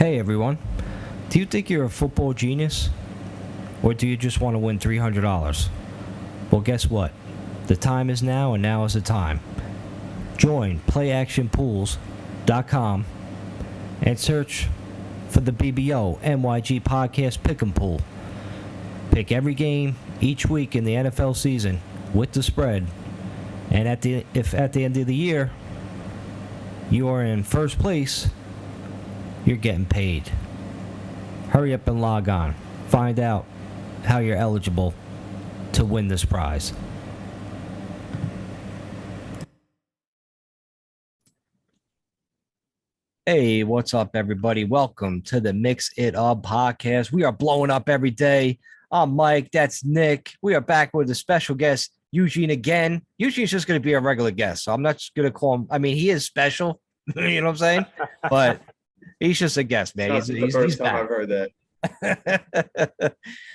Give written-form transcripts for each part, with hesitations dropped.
Hey everyone, do you think you're a football genius? Or do you just want to win $300? Well, guess what? The time is now, and now is the time. Join playactionpools.com and search for the BBO NYG Podcast Pick'em Pool. Pick every game each week in the NFL season with the spread. And if at the end of the year you are in first place, you're getting paid. Hurry up and log on. Find out how you're eligible to win this prize. Hey, what's up, everybody? Welcome to the Mix It Up podcast. We are blowing up every day. I'm Mike. That's Nick. We are back with a special guest, Eugene, again. Eugene's just going to be a regular guest, so I'm not just going to call him. I mean, he is special. You know what I'm saying? But he's just a guest, man. He's the first time I've heard that.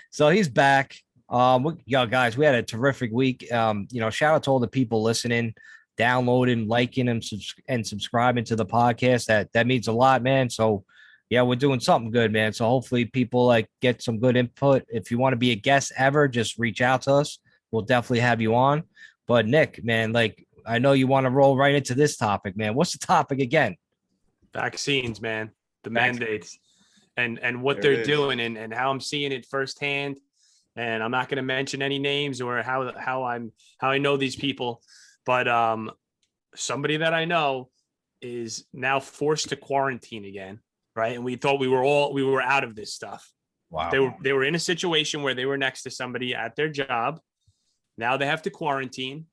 So he's back. Guys, we had a terrific week. Shout out to all the people listening, downloading, liking, and subscribing to the podcast. That means a lot, man. So yeah, we're doing something good, man. So hopefully people get some good input. If you want to be a guest ever, just reach out to us. We'll definitely have you on. But Nick, man, I know you want to roll right into this topic, man. What's the topic again? Vaccines, man. The mandates and what they're doing and how I'm seeing it firsthand. And I'm not going to mention any names or how I know these people, but somebody that I know is now forced to quarantine again, right? And we thought we were out of this stuff. Wow. They were in a situation where they were next to somebody at their job. Now they have to quarantine,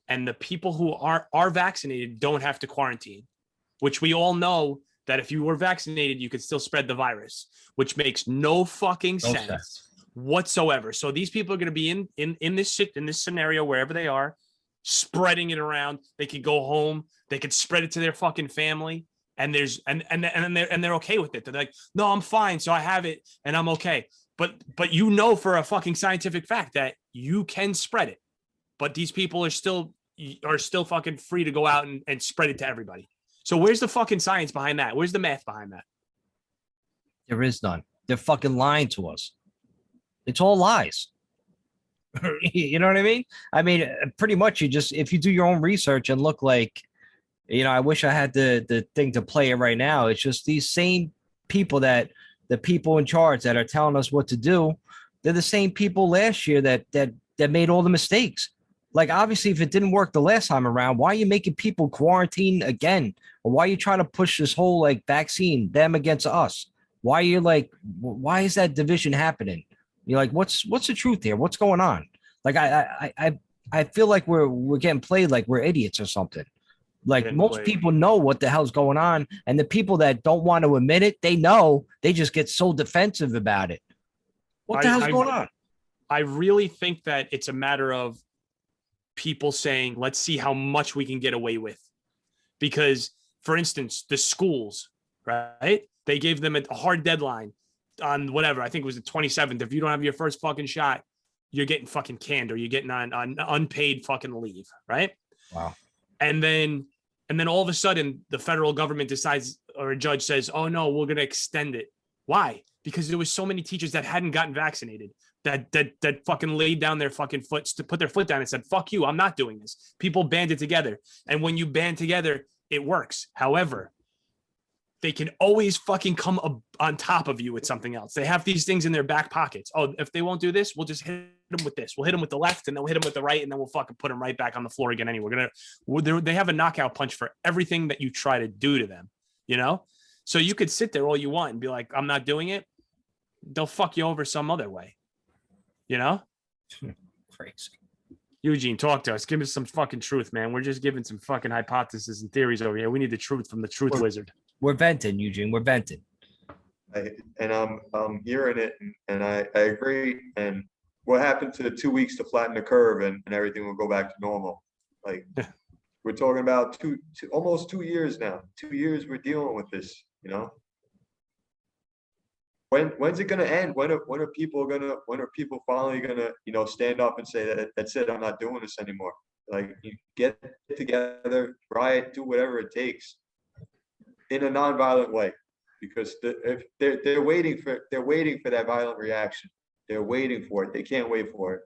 and the people who are vaccinated don't have to quarantine, which we all know that if you were vaccinated, you could still spread the virus, which makes no fucking sense whatsoever. So these people are going to be in this scenario, wherever they are, spreading it around. They could go home. They could spread it to their fucking family. And they're okay with it. They're like, no, I'm fine. So I have it and I'm okay. But for a fucking scientific fact that you can spread it. But these people are still fucking free to go out and spread it to everybody. So where's the fucking science behind that? Where's the math behind that? There is none. They're fucking lying to us. It's all lies. You know what I mean? I mean, pretty much if you do your own research and look I wish I had the thing to play it right now. It's just these same people the people in charge that are telling us what to do. They're the same people last year that made all the mistakes. Obviously, if it didn't work the last time around, why are you making people quarantine again? Or why are you trying to push this whole vaccine, them against us? Why are you why is that division happening? You're what's the truth here? What's going on? I feel like we're getting played like we're idiots or something. Most people know what the hell's going on, and the people that don't want to admit it, they know. They just get so defensive about it. What the hell's going on? I really think that it's a matter of people saying, let's see how much we can get away with. Because, for instance, the schools, right? They gave them a hard deadline on whatever. I think it was the 27th. If you don't have your first fucking shot, you're getting fucking canned or you're getting on unpaid fucking leave, right? Wow. And then all of a sudden, the federal government decides, or a judge says, oh, no, we're going to extend it. Why? Because there was so many teachers that hadn't gotten vaccinated that fucking laid down their fucking foot, to put their foot down and said, fuck you, I'm not doing this. People banded together. And when you band together, it works. However, they can always fucking come on top of you with something else. They have these things in their back pockets. Oh, if they won't do this, we'll just hit them with this. We'll hit them with the left, and then we'll hit them with the right, and then we'll fucking put them right back on the floor again. Anyway, they have a knockout punch for everything that you try to do to them, So you could sit there all you want and be like, I'm not doing it. They'll fuck you over some other way, Crazy. Eugene, talk to us. Give us some fucking truth, man. We're just giving some fucking hypotheses and theories over here. We need the truth from the truth wizard. We're venting, Eugene. We're venting. I'm hearing it, and I agree. And what happened to the 2 weeks to flatten the curve and everything will go back to normal? We're talking about almost 2 years now. 2 years we're dealing with this, When's it gonna end? When are people finally gonna stand up and say that's it, I'm not doing this anymore? You get together, riot, do whatever it takes in a nonviolent way. because if they're waiting for that violent reaction. They're waiting for it. They can't wait for it.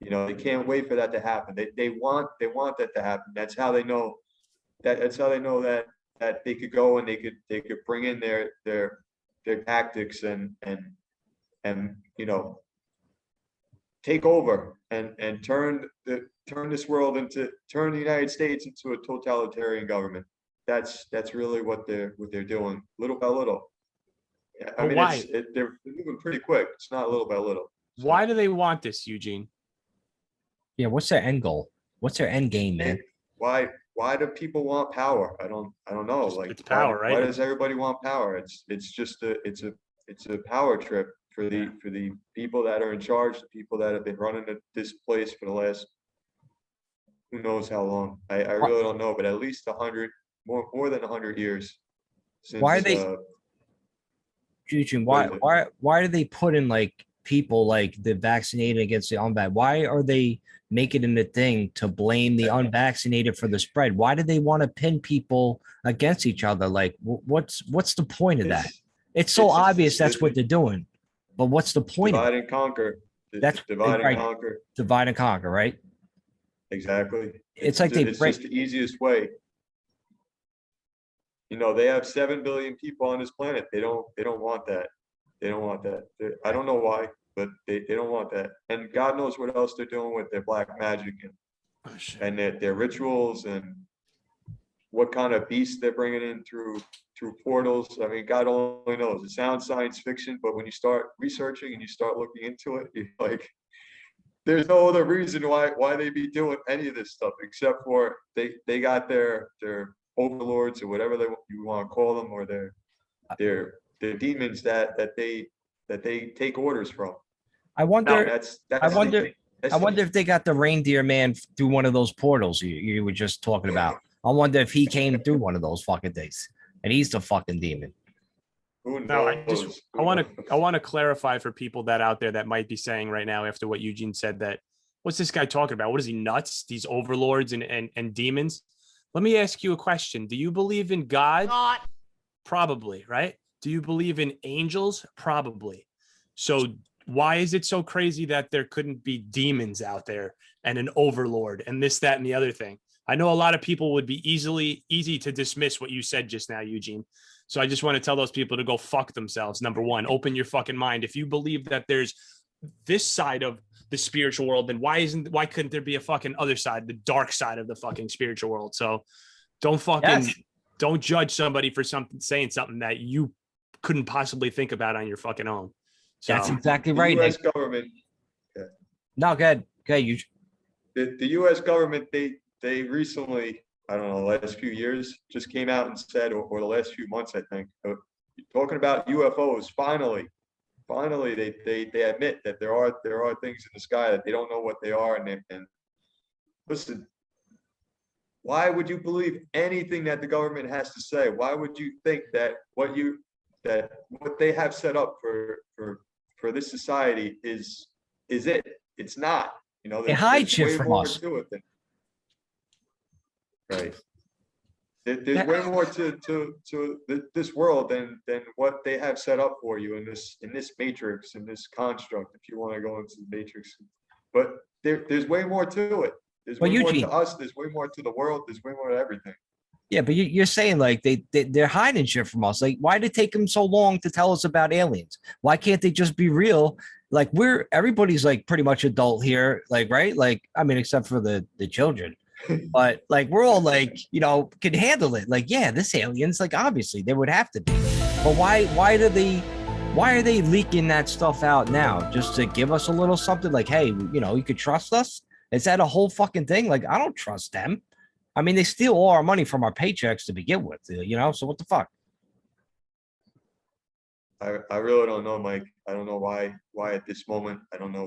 You know, they can't wait for that to happen. They want that to happen. That's how they know that they could go and they could bring in their tactics and you know, take over and turn the United States into a totalitarian government. That's really what they're doing, little by little. I But mean, why? they're moving pretty quick. It's not little by little. So, Why do they want this, Eugene? Yeah, what's their end goal? What's their end game, man? why do people want power? I don't know. Just- Like it's power, why right? does everybody want power? It's just a power trip for the people that are in charge, the people that have been running this place for the last who knows how long. I really don't know, but at least 100, more than 100 years since. Why are they- Eugene, why What is it? why do they put in like people like the vaccinated against the unvaccinated? Why are they making it a thing to blame the unvaccinated for the spread? Why do they want to pin people against each other? Like, what's the point of that? It's so it's just- obvious that's what they're doing, but what's the point of Divide it? and conquer. That's Divide right. and conquer. Divide and conquer, right? Exactly. It's like they it's break. just the easiest way. You know, they have 7 billion people on this planet. They don't want that. They don't want that. I don't know why, but they don't want that. And God knows what else they're doing with their black magic Oh, shit. and their rituals and what kind of beasts they're bringing in through portals. I mean, God only knows. It sounds science fiction, but when you start researching and you start looking into it, you're like, there's no other reason why they be doing any of this stuff except for they got their overlords or whatever you want to call them, or their demons that they take orders from. I Now, wonder. that's I wonder. that's I wonder if they got the reindeer man through one of those portals you were just talking about. I wonder if he came through one of those fucking things, and he's the fucking demon. who No, knows? I want to clarify for people that out there that might be saying right now after what Eugene said that what's this guy talking about? What is he nuts? These overlords and demons? Let me ask you a question. Do you believe in God? Probably, right? Do you believe in angels? Probably. So why is it so crazy that there couldn't be demons out there and an overlord and this, that, and the other thing? I know a lot of people would be easy to dismiss what you said just now, Eugene. So I just want to tell those people to go fuck themselves. Number one, open your fucking mind. If you believe that there's this side of the spiritual world, then why couldn't there be a fucking other side, the dark side of the fucking spiritual world? So don't judge somebody for saying something that you couldn't possibly think about on your fucking own. So That's exactly The right. U.S. government, No, go ahead. You. the U.S. government, they recently, I don't know, the last few years, just came out and said, or the last few months, I think, talking about UFOs. Finally, they admit that there are things in the sky that they don't know what they are, and listen. Why would you believe anything that the government has to say? Why would you think that what they have set up for this society is it? It's not. You know, They hide there's shit way from more us. to it than right. There's way more to this world than what they have set up for you in this matrix, in this construct, if you want to go into the matrix. But there's way more to it. There's Well, way more Eugene- to us. There's way more to the world. There's way more to everything. Yeah, but you're saying like they're hiding shit from us. Like, why did it take them so long to tell us about aliens? Why can't they just be real? Like, everybody's like pretty much adult here, like, right? Like, I mean, except for the children, but like we're all like, you know, can handle it. Like, yeah, this aliens, like, obviously they would have to be. But why are they leaking that stuff out now? Just to give us a little something like, hey, you know, you could trust us? Is that a whole fucking thing? Like, I don't trust them. I mean, they steal all our money from our paychecks to begin with, you know? So what the fuck? I really don't know, Mike. I don't know why at this moment. I don't know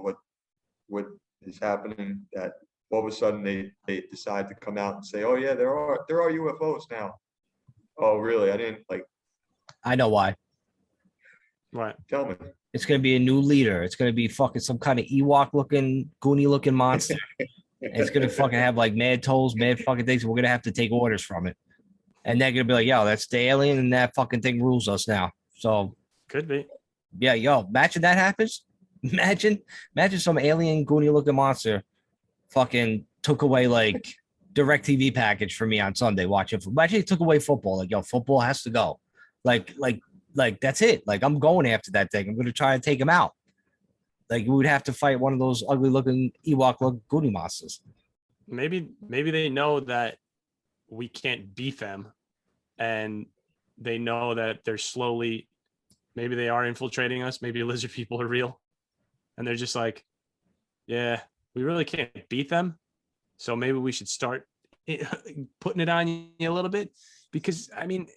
what is happening that all of a sudden they decide to come out and say, oh yeah, there are UFOs now. Oh really? I didn't I know why. right. tell me. It's going to be a new leader. It's going to be fucking some kind of Ewok looking, Goonie looking monster. It's going to fucking have like mad toes, mad fucking things. We're going to have to take orders from it. and they're gonna be like, yo, that's the alien, and that fucking thing rules us now. So Could be. yeah, yo, imagine that happens. Imagine some alien goony looking monster fucking took away like direct TV package for me on Sunday watching. Imagine he took away football. Like, yo, football has to go. Like, like, like that's it. Like, I'm going after that thing. I'm gonna try and take him out. Like, we would have to fight one of those ugly looking Ewok look goony monsters. Maybe they know that we can't beat them, and they know that they're slowly. Maybe they are infiltrating us. Maybe lizard people are real, and they're just like, yeah, we really can't beat them. So maybe we should start putting it on you a little bit, because I mean,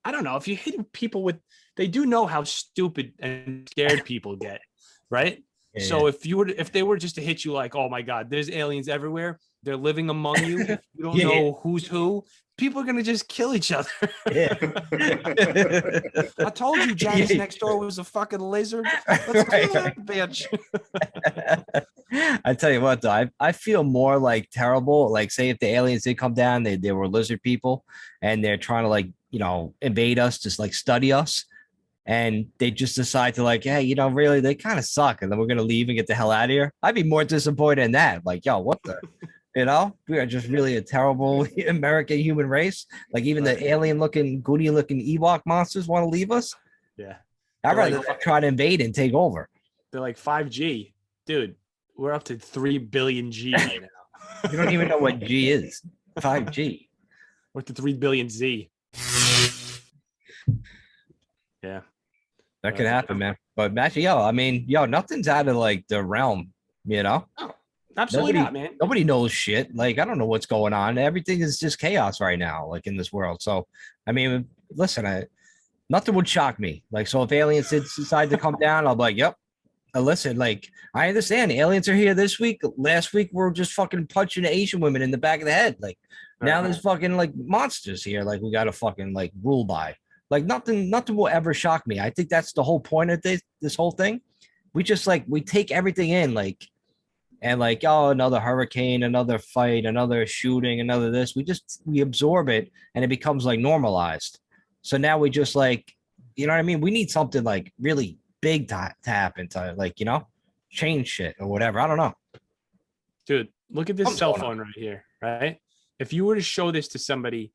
I don't know, if you hit people with, they do know how stupid and scared people get, right? Yeah. So if they were just to hit you like, oh my God, there's aliens everywhere, they're living among you, you don't know who's who, people are gonna just kill each other. Yeah. I told you Janice next door was a fucking lizard. Let's kill that bitch. I tell you what, though, I feel more like terrible. Like, say if the aliens did come down, they were lizard people, and they're trying to like, you know, invade us, just like study us, and they just decide to like, hey, you know, really, they kind of suck, and then we're gonna leave and get the hell out of here. I'd be more disappointed in that. Like, yo, what the, you know, we are just really a terrible American human race. Like, even the alien looking, goody looking Ewok monsters want to leave us. Yeah, I'd rather try to invade and take over. They're like 5G, dude. We're up to 3 billion G right now. You don't even know what G is. 5G. We're to 3 billion Z. Yeah. That could happen, man. But actually, yo, I mean, yo, nothing's out of like the realm, you know? Absolutely not, man. Nobody knows shit. Like, I don't know what's going on. Everything is just chaos right now, like in this world. So, I mean, listen, nothing would shock me. Like, so if aliens did decide to come down, I'll be like, yep. Listen, like, I understand aliens are here this week. Last week, we're just fucking punching Asian women in the back of the head. Like, now there's fucking like monsters here. Like, we got to fucking like rule by. Like, nothing will ever shock me. I think that's the whole point of this whole thing. We just like, we take everything in, like, and like, oh, another hurricane, another fight, another shooting, another this. We absorb it, and it becomes like normalized. So now we just like, you know what I mean? We need something like really big to happen to, like, you know, change shit or whatever. I don't know. Dude, look at this cell phone right here, right? If you were to show this to somebody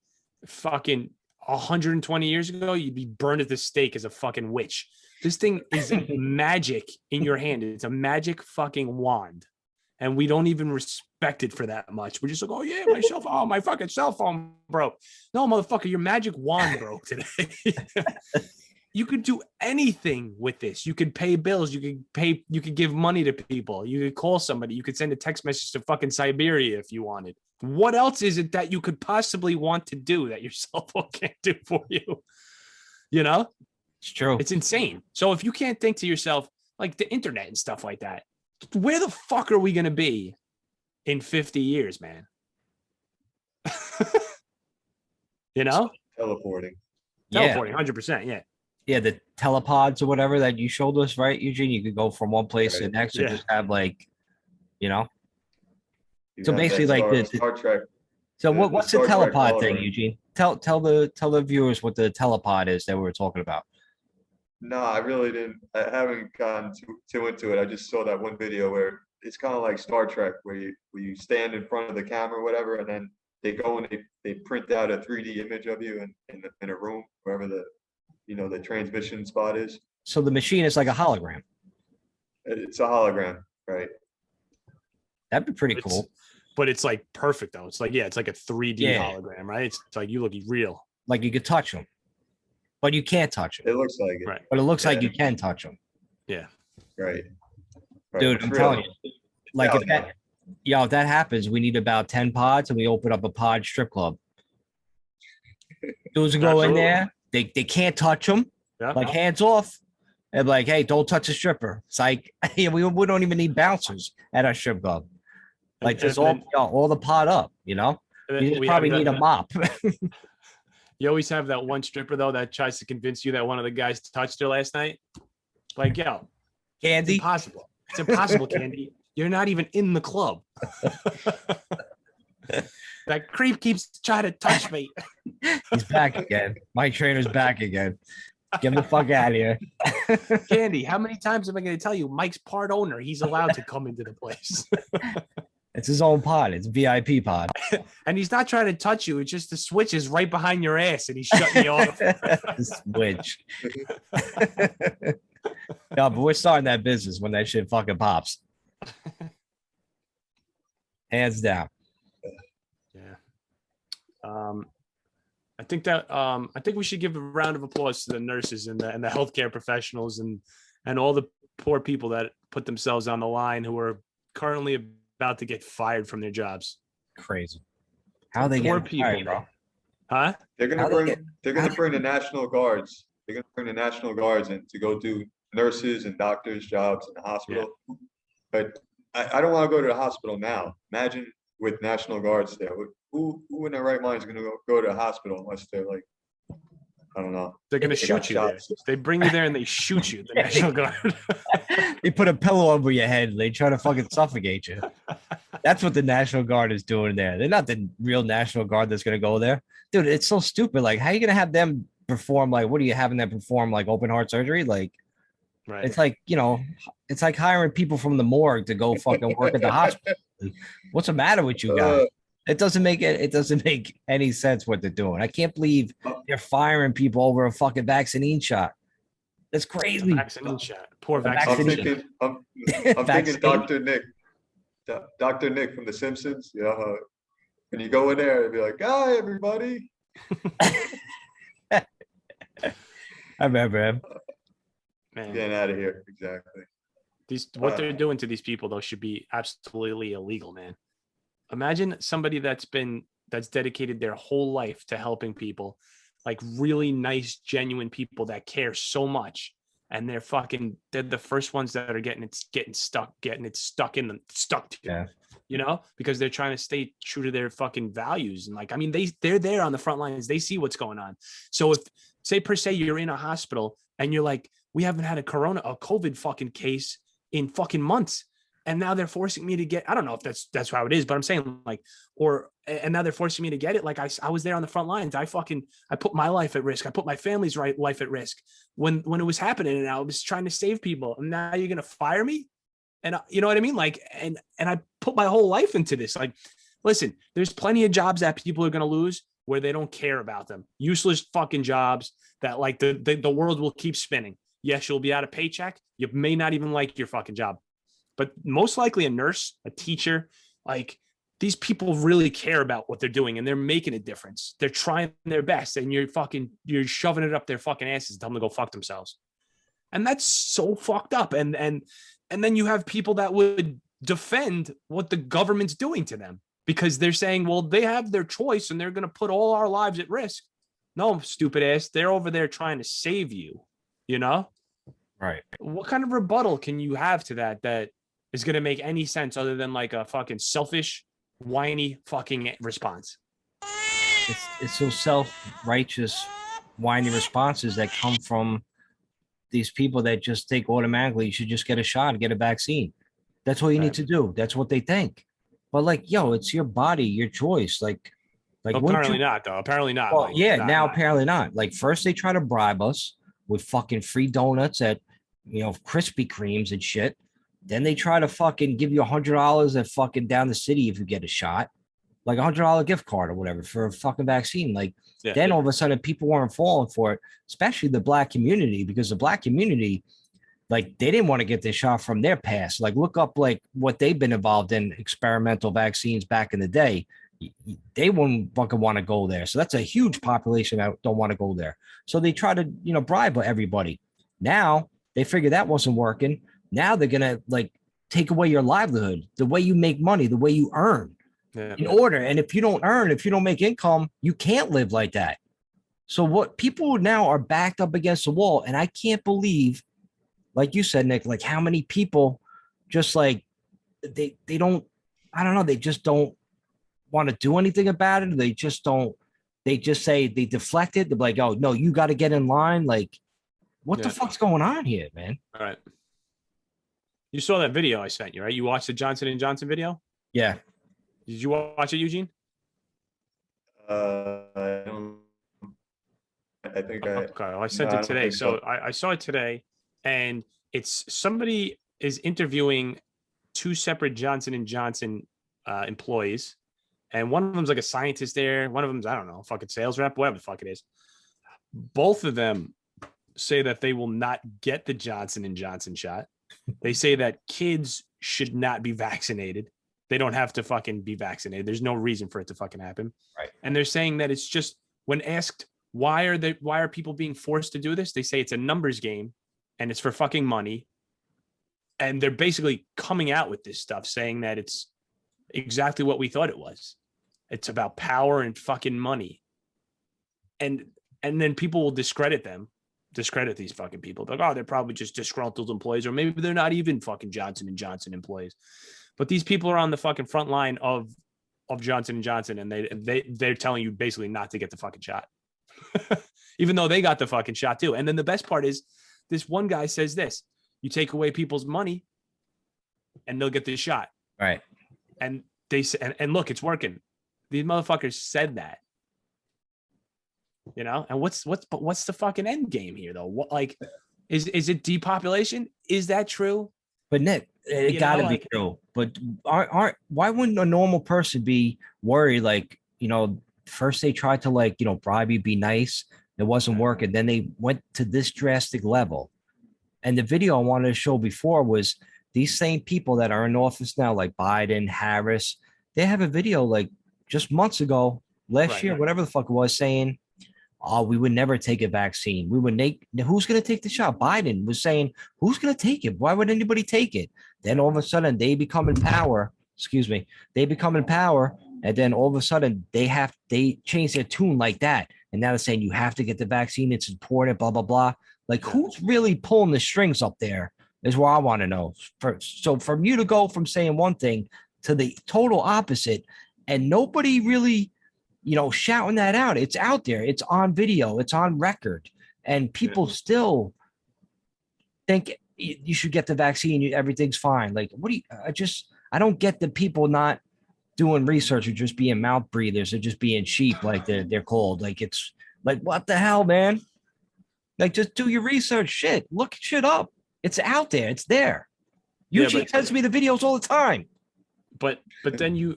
fucking 120 years ago, you'd be burned at the stake as a fucking witch. This thing is magic in your hand. It's a magic fucking wand. And we don't even respect it for that much. We're just like, oh yeah, my cell phone, oh, my fucking cell phone broke. No, motherfucker, your magic wand broke today. You could do anything with this. You could pay bills. You could give money to people. You could call somebody. You could send a text message to fucking Siberia if you wanted. What else is it that you could possibly want to do that your cell phone can't do for you? You know? It's true. It's insane. So if you can't think to yourself, like the internet and stuff like that, where the fuck are we going to be in 50 years, man? You know? Teleporting. Teleporting, 100%, yeah. Yeah, the telepods or whatever that you showed us, right, Eugene? You could go from one place to the next and just have like, you know. So basically, like Star Trek. So what's the telepod thing, Eugene? Tell the viewers what the telepod is that we were talking about. No, I really didn't. I haven't gotten too into it. I just saw that one video where it's kind of like Star Trek, where you stand in front of the camera or whatever, and then they go and they print out a 3D image of you in a room, wherever the transmission spot is. So the machine is like a hologram. It's a hologram, right? That'd be pretty cool. But it's like perfect though. It's like, yeah, it's like a 3D hologram, right? It's like you look real. Like you could touch them, but you can't touch them. It looks like it. Right. But it looks like you can touch them. Yeah. Right. Dude, I'm telling you, like if that happens, we need about 10 pods and we open up a pod strip club. Dudes go in there. They can't touch them. Yeah. Like hands off. And like, hey, don't touch a stripper. It's like, we don't even need bouncers at our strip club. Like just all the pod up, you know? You just probably need a mop. You always have that one stripper though that tries to convince you that one of the guys touched her last night. Like, yo, Candy. It's impossible. It's impossible, Candy. You're not even in the club. That creep keeps trying to touch me. He's back again. Mike Trainer's back again. Get him the fuck out of here. Candy, how many times am I going to tell you? Mike's part owner. He's allowed to come into the place. It's his own pod. It's VIP pod. And he's not trying to touch you. It's just the switch is right behind your ass and he's shutting you off. Switch. No, but we're starting that business when that shit fucking pops. Hands down. Yeah. I think we should give a round of applause to the nurses and the healthcare professionals and all the poor people that put themselves on the line who are currently about to get fired from their jobs. Crazy. How they poor get people, fired, bro? Huh? They're gonna bring the National Guards. They're gonna bring the National Guards in to go do nurses and doctors' jobs in the hospital. Yeah. But I don't want to go to the hospital now. Imagine with National Guards there. Who in their right mind is gonna go to the hospital unless they're like, I don't know. They're gonna shoot you there. They bring you there and they shoot you. The National Guard. They put a pillow over your head. They try to fucking suffocate you. That's what the National Guard is doing there. They're not the real National Guard that's gonna go there, dude. It's so stupid. Like, how are you gonna have them perform? Like, what are you having them perform? Like open heart surgery? Like, right. It's like, you know, it's like hiring people from the morgue to go fucking work at the hospital. What's the matter with you guys? It doesn't make any sense what they're doing. I can't believe they're firing people over a fucking vaccine shot. That's crazy. Vaccine shot. Poor vaccine. I'm thinking Dr. Nick from The Simpsons. You know, when you go in there and be like, "Hi, everybody." I remember him. Man. Getting out of here. Exactly. What they're doing to these people though should be absolutely illegal, man. Imagine somebody that's dedicated their whole life to helping people, like really nice, genuine people that care so much, and they're the first ones that are getting it stuck to yeah. You know, because they're trying to stay true to their fucking values. And like, I mean, they're there on the front lines. They see what's going on. So if say per se you're in a hospital and you're like, we haven't had a COVID fucking case in fucking months. And now they're forcing me to get, I don't know if that's how it is, but I'm saying like, and now they're forcing me to get it. Like I was there on the front lines. I put my life at risk. I put my family's life at risk when it was happening, and I was trying to save people. And now you're going to fire me? And you know what I mean? Like, and I put my whole life into this. Like, listen, there's plenty of jobs that people are going to lose where they don't care about them. Useless fucking jobs that like the world will keep spinning. Yes, you'll be out of paycheck. You may not even like your fucking job. But most likely a nurse, a teacher, like these people really care about what they're doing and they're making a difference. They're trying their best and you're shoving it up their fucking asses and tell them to go fuck themselves. And that's so fucked up. And then you have people that would defend what the government's doing to them because they're saying, well, they have their choice and they're going to put all our lives at risk. No, stupid ass. They're over there trying to save you, you know? Right. What kind of rebuttal can you have to that is going to make any sense other than like a fucking selfish, whiny fucking response? It's those self-righteous, whiny responses that come from these people that just think automatically you should just get a shot and get a vaccine. That's all you need to do. That's what they think. But like, yo, it's your body, your choice. Like apparently not, though. Apparently not. Well, apparently not. Like first they try to bribe us with fucking free donuts at, you know, Krispy Kremes and shit. Then they try to fucking give you $100 at fucking down the city if you get a shot, like $100 gift card or whatever for a fucking vaccine. Like all of a sudden people weren't falling for it, especially the black community, because the black community, like they didn't want to get this shot from their past. Like look up like what they've been involved in experimental vaccines back in the day. They wouldn't fucking want to go there. So that's a huge population that don't want to go there. So they try to, you know, bribe everybody. Now they figure that wasn't working. Now they're going to like take away your livelihood, the way you make money, the way you earn in order. And if you don't make income, you can't live like that. So what people now are backed up against the wall. And I can't believe, like you said, Nick, like how many people just like, they don't, I don't know. They just don't want to do anything about it. They just say they deflect it. They're like, oh no, you got to get in line. Like what the fuck's going on here, man? All right. You saw that video I sent you, right? You watched the Johnson & Johnson video? Yeah. Did you watch it, Eugene? I don't I think Okay, well, I sent no, I it don't today. think So so. I saw it today, and it's somebody is interviewing two separate Johnson and Johnson employees, and one of them's like a scientist there. One of them's, I don't know, fucking sales rep, whatever the fuck it is. Both of them say that they will not get the Johnson and Johnson shot. They say that kids should not be vaccinated. They don't have to fucking be vaccinated. There's no reason for it to fucking happen. Right. And they're saying that it's just, when asked why are people being forced to do this, they say it's a numbers game and it's for fucking money. And they're basically coming out with this stuff saying that it's exactly what we thought it was. It's about power and fucking money. And then people will discredit these fucking people. Like, oh, they're probably just disgruntled employees, or maybe they're not even fucking Johnson and Johnson employees. But these people are on the fucking front line of Johnson and Johnson, and they're telling you basically not to get the fucking shot, even though they got the fucking shot too. And then the best part is, this one guy says this: you take away people's money, and they'll get this shot. Right. And they say, and look, it's working. These motherfuckers said that. You know, and what's the fucking end game here though? What, like, is it depopulation? Is that true? But Nick, it gotta be true. But why wouldn't a normal person be worried? Like, first they tried to, like, bribe you, be nice. It wasn't working. Then they went to this drastic level. And the video I wanted to show before was these same people that are in office now, like Biden, Harris. They have a video like just months ago, last year, whatever the fuck it was, saying, oh, we would never take a vaccine. Who's going to take the shot? Biden was saying, who's going to take it? Why would anybody take it? Then all of a sudden they become in power. They become in power. And then all of a sudden they change their tune like that. And now they're saying you have to get the vaccine. It's important, blah, blah, blah. Like, who's really pulling the strings up there is what I want to know. So from you to go from saying one thing to the total opposite, and nobody really, shouting that out. It's out there. It's on video. It's on record. And people still think you should get the vaccine. Everything's fine. Like, I don't get the people not doing research or just being mouth breathers or just being sheep, like they're called. Like, it's like, what the hell, man? Like, just do your research. Shit. Look shit up. It's out there. It's there. Eugene sends me the videos all the time. But then you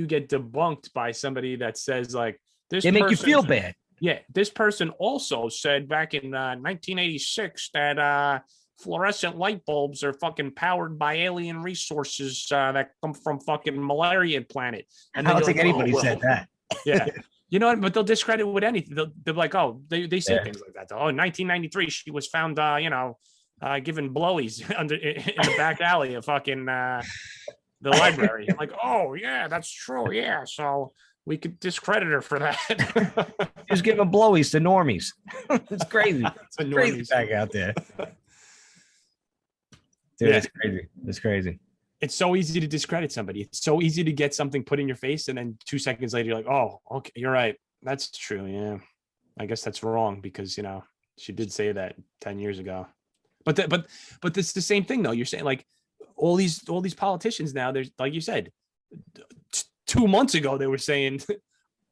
get debunked by somebody that says, like, this. They make you feel bad. Yeah, this person also said back in 1986 that fluorescent light bulbs are fucking powered by alien resources that come from fucking malaria planet. And I don't think anybody said that. Yeah. You know what? But they'll discredit with anything. They're like, oh, they say things like that. Oh, in 1993, she was found, giving blowies in the back alley of fucking the library. I'm like, oh yeah, that's true. Yeah, so we could discredit her for that. Just giving blowies to normies. It's crazy. It's crazy back out there. Dude, it's crazy. It's crazy. It's so easy to discredit somebody. It's so easy to get something put in your face, and then 2 seconds later, you're like, oh, okay, you're right. That's true. Yeah, I guess that's wrong because she did say that 10 years ago. But it's the same thing though. You're saying, like, all these politicians now, there's, like you said, 2 months ago they were saying,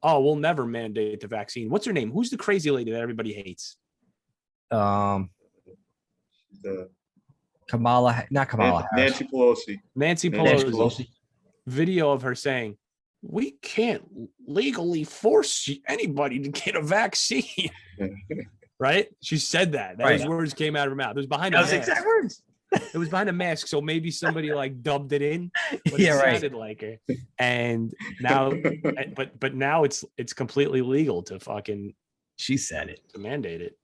oh, we'll never mandate the vaccine. What's her name? Who's the crazy lady that everybody hates? Not Kamala Harris. Nancy Pelosi. Video of her saying, we can't legally force anybody to get a vaccine. Right? She said that. Those words came out of her mouth. It was behind a mask. Exact words. It was behind a mask, so maybe somebody like dubbed it in, but it sounded like her. And now, but now it's completely legal to fucking. She said it. To mandate it.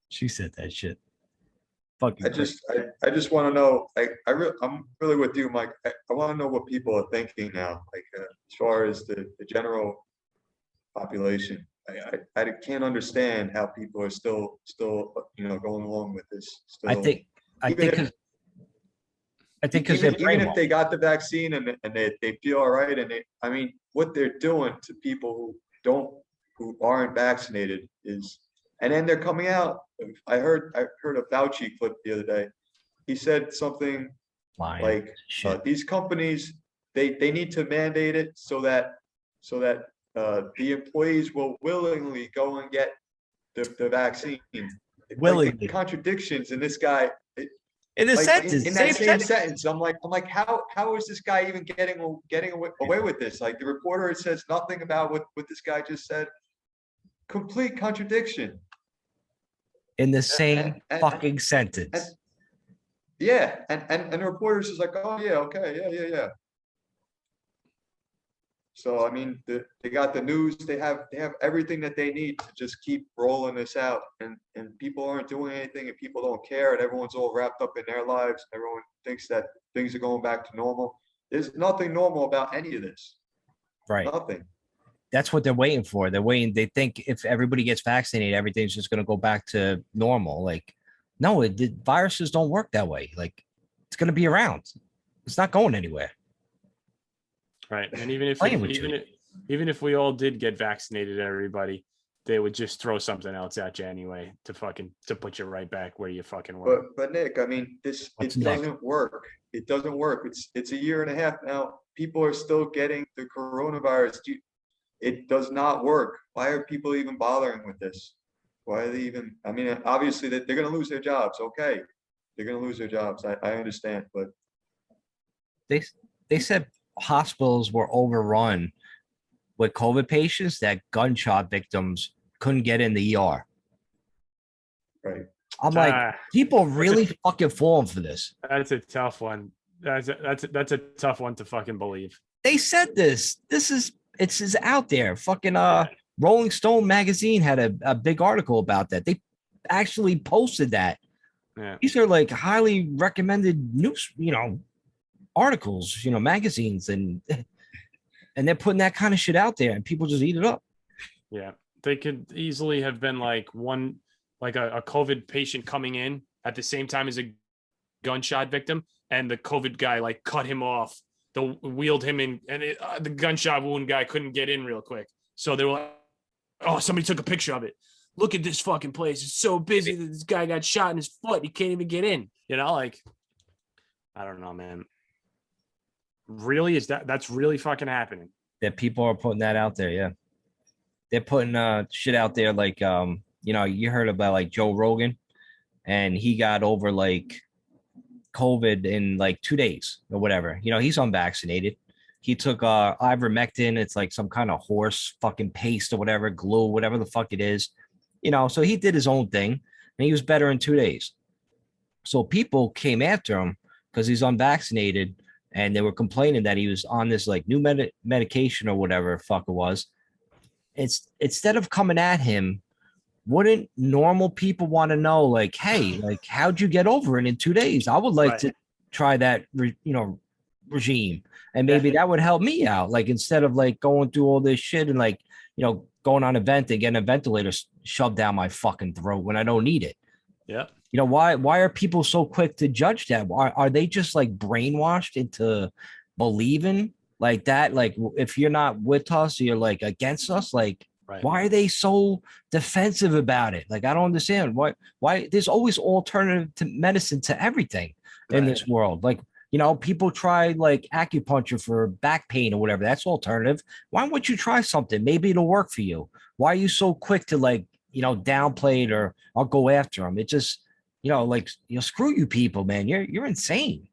She said that shit. Fucking. I just want to know. I'm really with you, Mike. I want to know what people are thinking now. Like, as far as the general population. I can't understand how people are still going along with this. Still, I think because even if they got the vaccine and they feel all right, and what they're doing to people who aren't vaccinated is, and then they're coming out. I heard a Fauci clip the other day. He said something like these companies they need to mandate it so that the employees will willingly go and get the vaccine. Like Willingly. the contradictions in this guy. In a Like sentence, in that same sentence. sentence, I'm like, how is this guy even getting away with this? Like the reporter says nothing about what this guy just said. Complete contradiction. In the same And fucking sentence. yeah, and the reporter's just like, oh yeah, okay, yeah. So I mean, they got the news. They have everything that they need to just keep rolling this out, and people aren't doing anything, and people don't care, and everyone's all wrapped up in their lives. Everyone thinks that things are going back to normal. There's nothing normal about any of this. Right. Nothing. That's what they're waiting for. They're waiting. They think if everybody gets vaccinated, everything's just going to go back to normal. Like, no, viruses don't work that way. Like, it's going to be around. It's not going anywhere. Right. And even if we all did get vaccinated, everybody, they would just throw something else at you anyway to put you right back where you fucking were. But Nick, I mean, doesn't work. It doesn't work. It's a year and a half now. People are still getting the coronavirus. It does not work. Why are people even bothering with this? Why are they even? I mean, obviously that they're going to lose their jobs. Okay, they're going to lose their jobs. I understand, but they said hospitals were overrun with COVID patients that gunshot victims couldn't get in the ER. Right. I'm like, people really fucking falling for this. That's a tough one. That's a tough one to fucking believe. They said this. It's out there. Fucking Rolling Stone magazine had a big article about that. They actually posted that. Yeah. These are like highly recommended news, articles, magazines, and they're putting that kind of shit out there, and people just eat it up. Yeah, they could easily have been like a COVID patient coming in at the same time as a gunshot victim, and the COVID guy like cut him off, wheeled him in, and the gunshot wound guy couldn't get in real quick. So they were like, oh, somebody took a picture of it. Look at this fucking place. It's so busy that this guy got shot in his foot. He can't even get in. Like, I don't know, man. Really? That's really fucking happening? That people are putting that out there, yeah. They're putting shit out there like you heard about like Joe Rogan, and he got over like COVID in like 2 days or whatever. He's unvaccinated. He took ivermectin. It's like some kind of horse fucking paste or whatever, glue, whatever the fuck it is. So he did his own thing, and he was better in 2 days. So people came after him because he's unvaccinated, and they were complaining that he was on this like new medication or whatever the fuck it was. Instead of coming at him, wouldn't normal people want to know, like, hey, like, how'd you get over it in 2 days? I would like to try that, regime, and maybe that would help me out. Like, instead of like going through all this shit and like, going on a vent and getting a ventilator shoved down my fucking throat when I don't need it. Yeah. Why are people so quick to judge that? Are they just like brainwashed into believing like that? Like, if you're not with us, you're like against us. Like, why are they so defensive about it? Like, I don't understand why there's always alternative to medicine to everything in this world. Like, people try like acupuncture for back pain or whatever. That's alternative. Why wouldn't you try something? Maybe it'll work for you. Why are you so quick to like, downplay it or go after them? It just, screw you people, man. You're insane.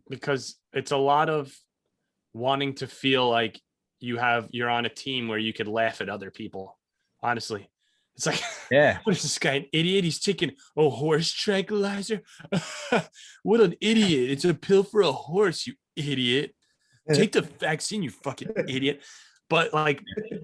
Because it's a lot of wanting to feel like you're on a team where you could laugh at other people. Honestly, it's like, yeah, what is this guy, an idiot? He's taking a horse tranquilizer. What an idiot. It's a pill for a horse, you idiot. Take the vaccine, you fucking idiot. But like,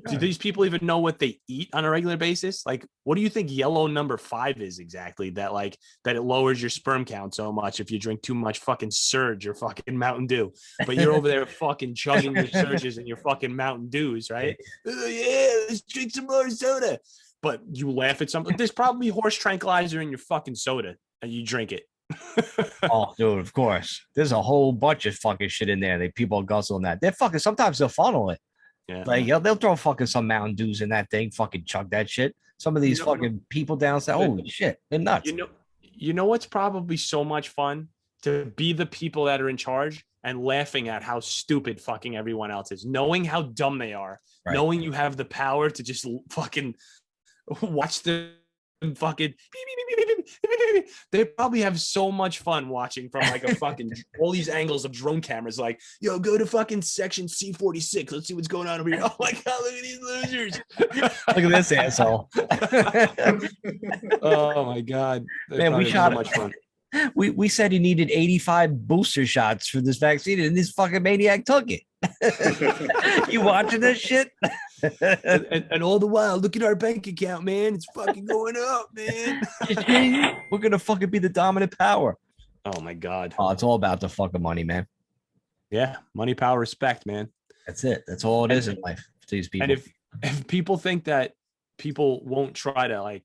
do these people even know what they eat on a regular basis? Like, what do you think yellow number 5 is exactly? That it lowers your sperm count so much if you drink too much fucking Surge or fucking Mountain Dew. But you're over there fucking chugging your Surges and your fucking Mountain Dews, right? Oh, yeah, let's drink some more soda. But you laugh at something. There's probably horse tranquilizer in your fucking soda, and you drink it. Oh, dude, of course. There's a whole bunch of fucking shit in there. People guzzling that. They're fucking. Sometimes they'll funnel it. Yeah. Like, they'll throw fucking some Mountain Dews in that thing, fucking chug that shit. Some of these fucking people downstairs, holy shit, they're nuts. You know what's probably so much fun? To be the people that are in charge and laughing at how stupid fucking everyone else is, knowing how dumb they are, knowing you have the power to just fucking watch them and fucking they probably have so much fun watching from like a fucking all these angles of drone cameras. Like, yo, go to fucking section C46. Let's see what's going on over here. Oh my god, look at these losers. Look at this asshole. Oh my god, Man, we so shot much fun. We said he needed 85 booster shots for this vaccine, and this fucking maniac took it. You watching this shit? And all the while, look at our bank account, man. It's fucking going up, man. We're gonna fucking be the dominant power. Oh my god. Oh, it's all about the fucking money, man. Yeah, money, power, respect, man. That's it. That's all it is in life to these people. And if people think that people won't try to like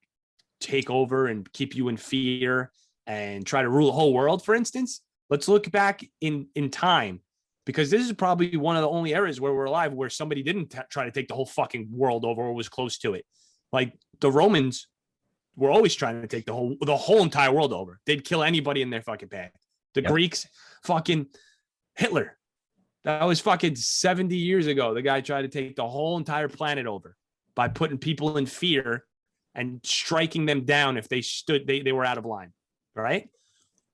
take over and keep you in fear and try to rule the whole world, for instance, let's look back in time, because this is probably one of the only eras where we're alive where somebody didn't try to take the whole fucking world over or was close to it. Like the Romans were always trying to take the whole entire world over. They'd kill anybody in their fucking path. The Greeks, fucking Hitler. That was fucking 70 years ago. The guy tried to take the whole entire planet over by putting people in fear and striking them down if they were out of line. Right?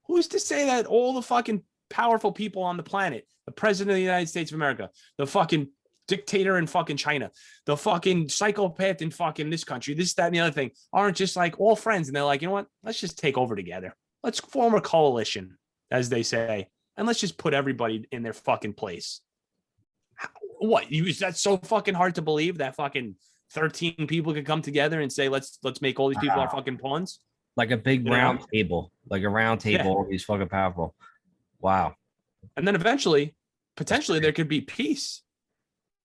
Who's to say that all the fucking powerful people on the planet, the president of the United States of America, the fucking dictator in fucking China, the fucking psychopath in fucking this country, this, that, and the other thing, aren't just like all friends? And they're like, you know what? Let's just take over together. Let's form a coalition, as they say, and let's just put everybody in their fucking place. What? Is that so fucking hard to believe that fucking 13 people could come together and say, let's make all these people our fucking pawns? Like a big round table, like a round table. All these fucking powerful. Wow. And then eventually, potentially, there could be peace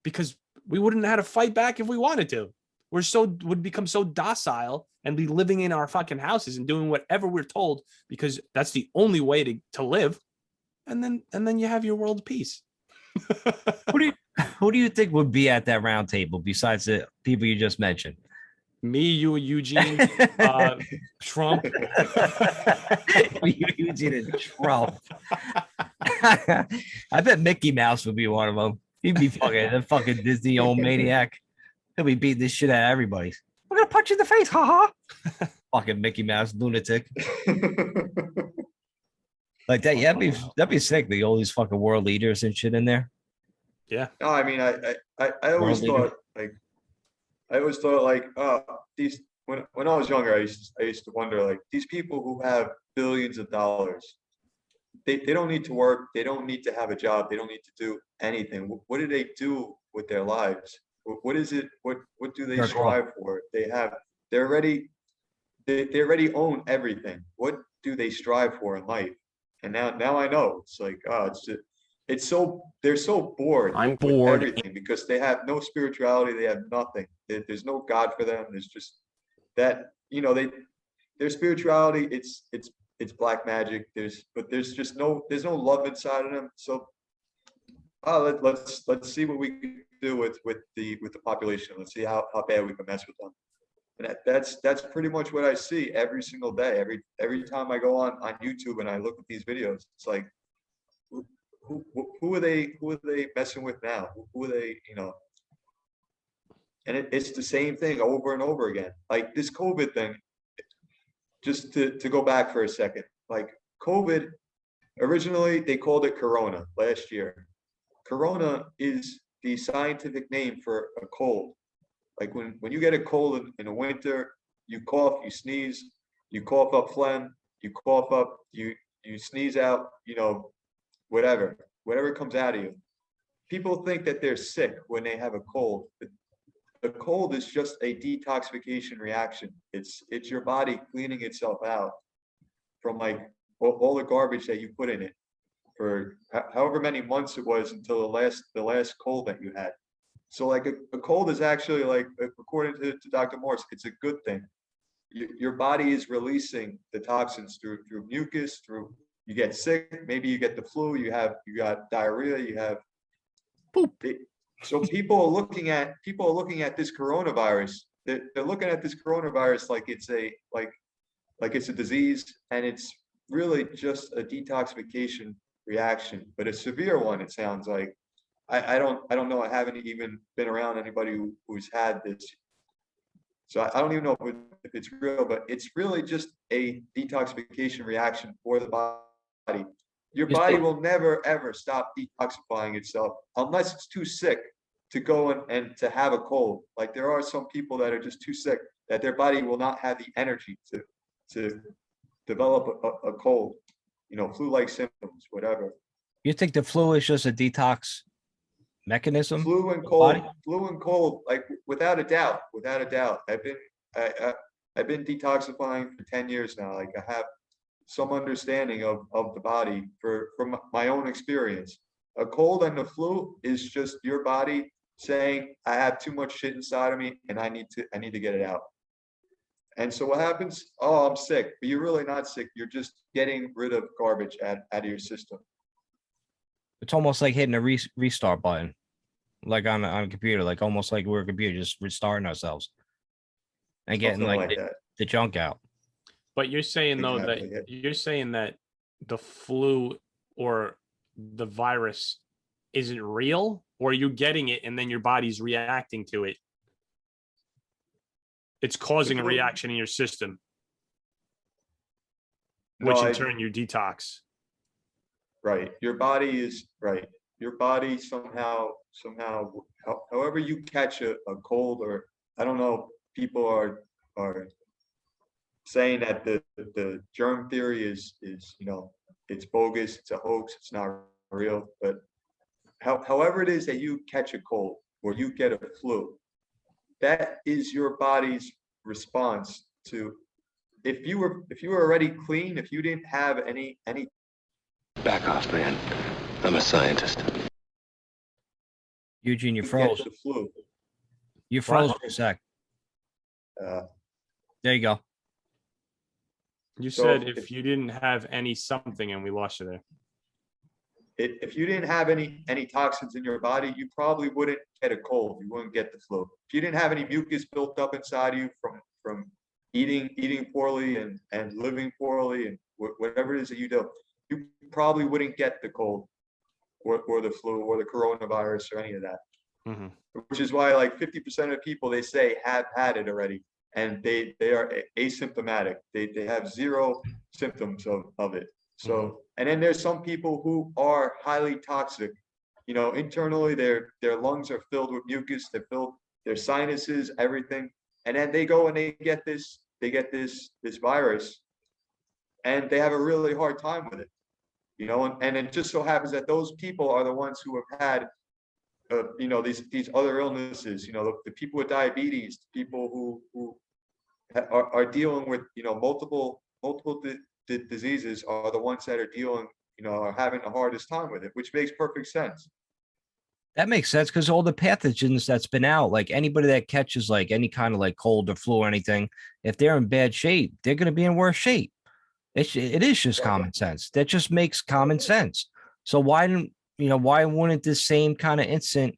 because we wouldn't have to fight back if we wanted to. Would become so docile and be living in our fucking houses and doing whatever we're told because that's the only way to live. And then you have your world peace. Who do you think would be at that round table besides the people you just mentioned? Me, you, Eugene, Trump. Eugene and Trump. I bet Mickey Mouse would be one of them. He'd be fucking Disney old maniac. He'll be beating this shit out of everybody. We're gonna punch you in the face, haha. Fucking Mickey Mouse lunatic. Like that, yeah, that'd be sick. All these fucking world leaders and shit in there. Yeah. No, I mean, I always thought like these when I was younger, I used to wonder like these people who have billions of dollars, they don't need to work, they don't need to have a job, they don't need to do anything. What do they do with their lives? What is it? What do they strive for? They already own everything. What do they strive for in life? And now I know. It's like they're so bored. I'm with bored. everything because they have no spirituality. They have nothing. There's no God for them. There's just that, their spirituality. It's black magic. There's no love inside of them. So let's see what we can do with the population. Let's see how bad we can mess with them. And that's pretty much what I see every single day. Every time I go on YouTube and I look at these videos, it's like, who are they messing with now? Who are they, and it's the same thing over and over again. Like this COVID thing, just to go back for a second, like COVID, originally they called it Corona last year. Corona is the scientific name for a cold. Like when you get a cold in the winter, you cough, you sneeze, you cough up phlegm, you cough up, you sneeze out, whatever comes out of you. People think that they're sick when they have a cold. The cold is just a detoxification reaction. It's your body cleaning itself out from like all the garbage that you put in it for however many months it was until the last cold that you had. So like a cold is actually, like, according to Dr. Morse, it's a good thing. Your body is releasing the toxins through mucus, you get sick, maybe you get the flu, you got diarrhea, you have poop. So people are looking at this coronavirus. They're looking at this coronavirus like it's a disease, and it's really just a detoxification reaction, but a severe one. It sounds like. I don't know. I haven't even been around anybody who's had this So I don't even know if it's real, but it's really just a detoxification reaction for the body. Your You body say- will never ever stop detoxifying itself unless it's too sick to go and to have a cold. Like there are some people that are just too sick that their body will not have the energy to develop a cold, flu-like symptoms, whatever. You think the flu is just a detox mechanism? Flu and the cold, body? like without a doubt, without a doubt. I've been detoxifying for 10 years now. Like I have some understanding of the body from my own experience. A cold and the flu is just your body saying, I have too much shit inside of me and I need to get it out. And so what happens? Oh, I'm sick, but you're really not sick. You're just getting rid of garbage out of your system. It's almost like hitting a restart button, like on a computer, like almost like we're a computer, just restarting ourselves and getting Something like like that. the junk out. But you're saying though Exactly, that you're saying that the flu or the virus isn't real, or you getting it and then your body's reacting to it. It's causing a flu- reaction in your system, No, which in turn you detox. Right. Your body is right. Your body somehow, however you catch a cold, or I don't know, people are saying that the germ theory is it's bogus, it's a hoax, it's not real. But however it is that you catch a cold or you get a flu, that is your body's response to if you were already clean, if you didn't have any Back off, man. I'm a scientist. Eugene, you get froze. the flu. You froze for a sec. Uh, There you go. You So said if- if you didn't have any something, and we lost you there. if you didn't have any toxins in your body, you probably wouldn't get a cold. You wouldn't get the flu. If you didn't have any mucus built up inside you from eating poorly and living poorly and whatever it is that you do, you probably wouldn't get the cold or the flu or the coronavirus or any of that. Mhm. Which is why like 50% of people they say have had it already and they are asymptomatic. They have zero symptoms of it. So, and then there's some people who are highly toxic. Internally their lungs are filled with mucus, they're filled, their sinuses, everything. And then they go and they get this virus and they have a really hard time with it. And it just so happens that those people are the ones who have had these other illnesses, the people with diabetes, people who are dealing with, multiple diseases are the ones that are dealing, are having the hardest time with it, which makes perfect sense. That makes sense because all the pathogens that's been out, like anybody that catches like any kind of like cold or flu or anything, if they're in bad shape, they're going to be in worse shape. It is just Right. common sense. That just makes common sense. So why wouldn't this same kind of instant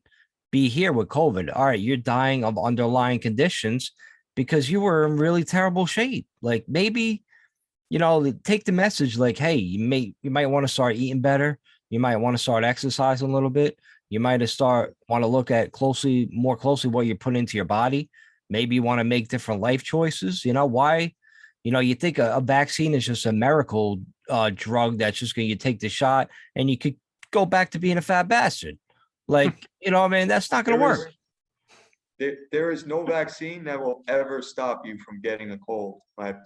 be here with COVID? All right, you're dying of underlying conditions because you were in really terrible shape. Like maybe, take the message like, hey, you might want to start eating better. You might want to start exercising a little bit. You might want to look at more closely what you put into your body. Maybe you want to make different life choices. Why? You think a vaccine is just a miracle drug that's just going to take the shot and you could go back to being a fat bastard. Like, that's not going to There is- work. There is no vaccine that will ever stop you from getting a cold,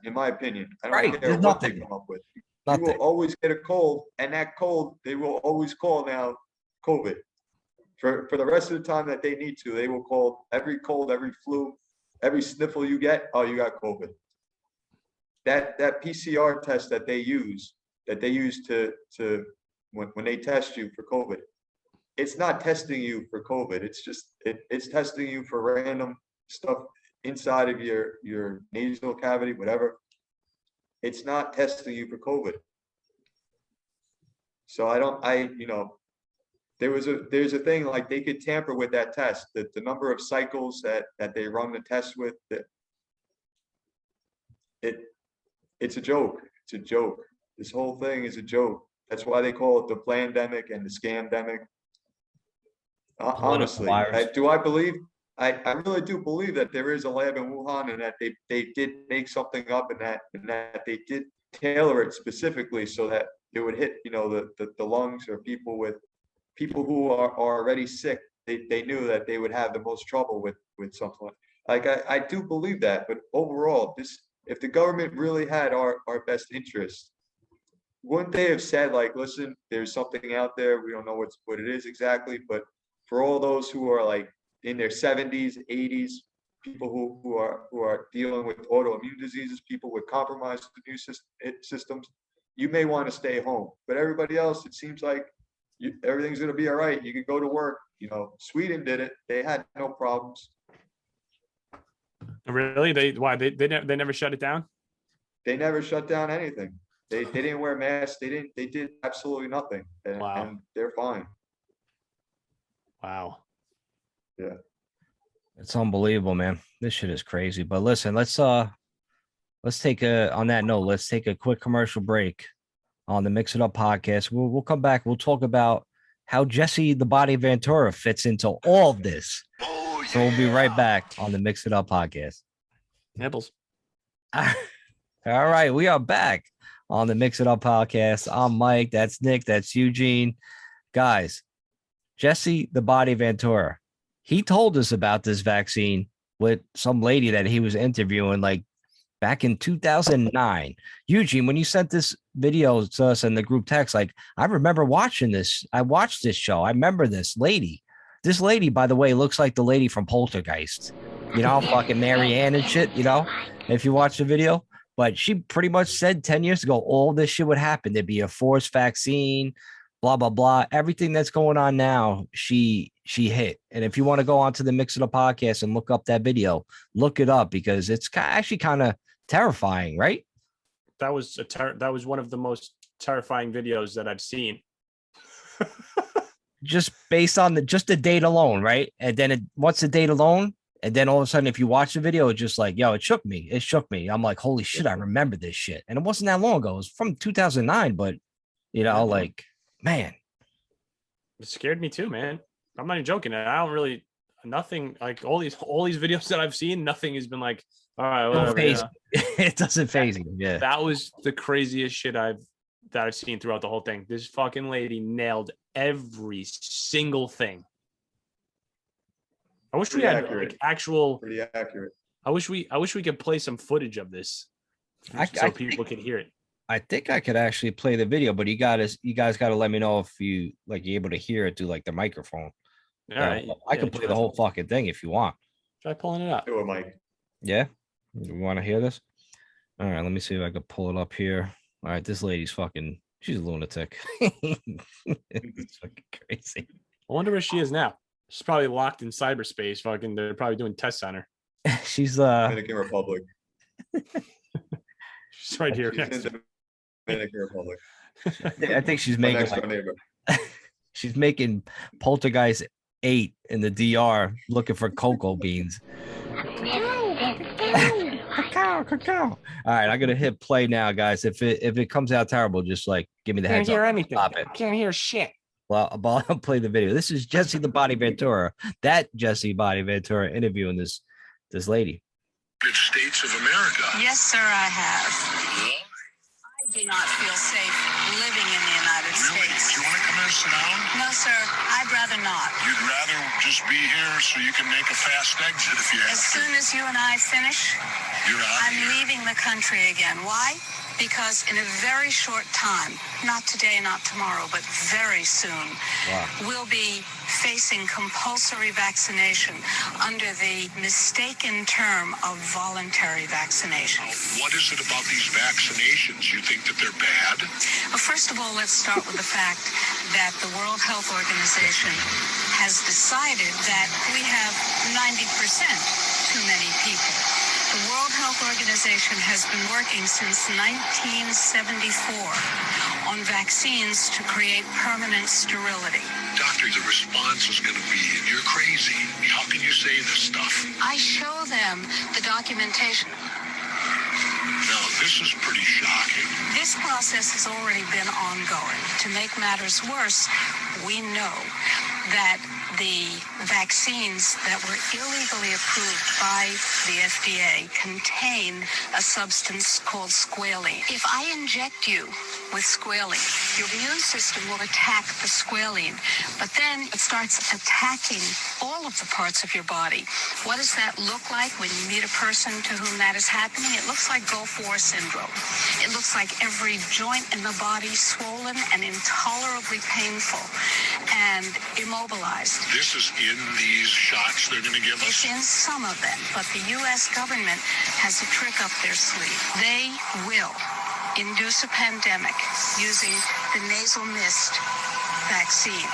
in my opinion. I don't Right, care there's what they nothing. come up with. You Nothing. will always get a cold, and that cold, they will always call now COVID. For the rest of the time that they need to, they will call every cold, every flu, every sniffle you get, oh, you got COVID. That PCR test that they use to when they test you for COVID, it's not testing you for COVID. It's testing you for random stuff inside of your nasal cavity, whatever. It's not testing you for COVID. So there's a thing like they could tamper with that test, the number of cycles that they run the test with, it's a joke. It's a joke. This whole thing is a joke. That's why they call it the pandemic and the scamdemic. Honestly, virus. do I believe I really do believe that there is a lab in Wuhan and that they did make something up and that they did tailor it specifically so that it would hit, the lungs or people who are already sick. They knew that they would have the most trouble with something like I do believe that, but overall, if the government really had our best interest, wouldn't they have said like, listen, there's something out there, we don't know what it is exactly, but for all those who are like in their 70s, 80s, people who are dealing with autoimmune diseases, people with compromised immune systems, you may want to stay home. But everybody else, it seems like everything's going to be all right. You can go to work. Sweden did it. They had no problems. Really? They never shut it down? They never shut down anything. They didn't wear masks. They did absolutely nothing. And they're fine. Wow. Yeah. It's unbelievable, man. This shit is crazy. But listen, let's take on that note, let's take a quick commercial break on the Mix It Up podcast. We'll come back. We'll talk about how Jesse the Body Ventura fits into all of this. Oh, yeah. So we'll be right back on the Mix It Up podcast. Nibbles. All right, we are back on the Mix It Up podcast. I'm Mike. That's Nick. That's Eugene. Guys, Jesse the Body Ventura, he told us about this vaccine with some lady that he was interviewing like back in 2009. Eugene, when you sent this video to us in the group text, like I remember watching this. I watched this show. I remember this lady. This lady, by the way, looks like the lady from Poltergeist. Fucking Mary Ann and shit, if you watch the video. But she pretty much said 10 years ago, all this shit would happen. There'd be a forced vaccine, blah, blah, blah. Everything that's going on now, she hit. And if you want to go onto the Mix It Up podcast and look up that video, look it up because it's actually kind of terrifying, right? That was one of the most terrifying videos that I've seen. Just based on the date alone, right? And then once the date alone, and then all of a sudden, if you watch the video, it's just like, yo, it shook me. It shook me. I'm like, holy shit, I remember this shit. And it wasn't that long ago. It was from 2009, but like, man. It scared me too, man. I'm not even joking. I don't really, nothing like all these videos that I've seen, nothing has been like, all right, whatever. It doesn't phase you. Yeah. That was the craziest shit I've seen throughout the whole thing. This fucking lady nailed every single thing. I wish we had like actual. Pretty accurate. I wish we could play some footage of this, so people could hear it. I think I could actually play the video, but you guys got to let me know if you're able to hear it through like the microphone. All right. I can play the whole fucking thing if you want. Try pulling it up. Do it, Mike. Yeah. You want to hear this? All right. Let me see if I can pull it up here. All right. This lady's she's a lunatic. It's fucking crazy. I wonder where she is now. She's probably locked in cyberspace. They're probably doing tests on her. She's Dominican Republic. She's right here. She's in Dominican Republic. I think she's making she's making Poltergeist 8 in the DR looking for cocoa beans. Cacao. All right, I'm gonna hit play now, guys. If it comes out terrible, just like give me the heads up. Can't hear anything. Stop it. Can't hear shit. Well, I'll play the video. This is Jesse the Body Ventura. That Jesse Body Ventura interviewing this lady. United States of America. Yes, sir, I have. I do not feel safe living in the United Really? States. Do you want to come in and sit down? No, sir, I'd rather not. You'd rather just be here so you can make a fast exit if you have As to. soon as you and I finish, You're out I'm here. leaving the country again. Why? Because in a very short time, not today, not tomorrow, but very soon, we'll be facing compulsory vaccination under the mistaken term of voluntary vaccination. What is it about these vaccinations? You think that they're bad? Well, first of all, let's start with the fact that the World Health Organization has decided that we have 90% too many people. The World Health Organization has been working since 1974 on vaccines to create permanent sterility. Doctor, the response is going to be, you're crazy. How can you say this stuff? I show them the documentation. Now, this is pretty shocking. This process has already been ongoing. To make matters worse, we know that the vaccines that were illegally approved by the FDA contain a substance called squalene. If I inject you with squalene, your immune system will attack the squalene, but then it starts attacking all of the parts of your body. What does that look like when you meet a person to whom that is happening? It looks like Gulf War syndrome. It looks like every joint in the body swollen and intolerably painful and immobilized. This is in these shots they're going to give It's us? in some of them, but the U.S. government has a trick up their sleeve. They will induce a pandemic using the nasal mist vaccine,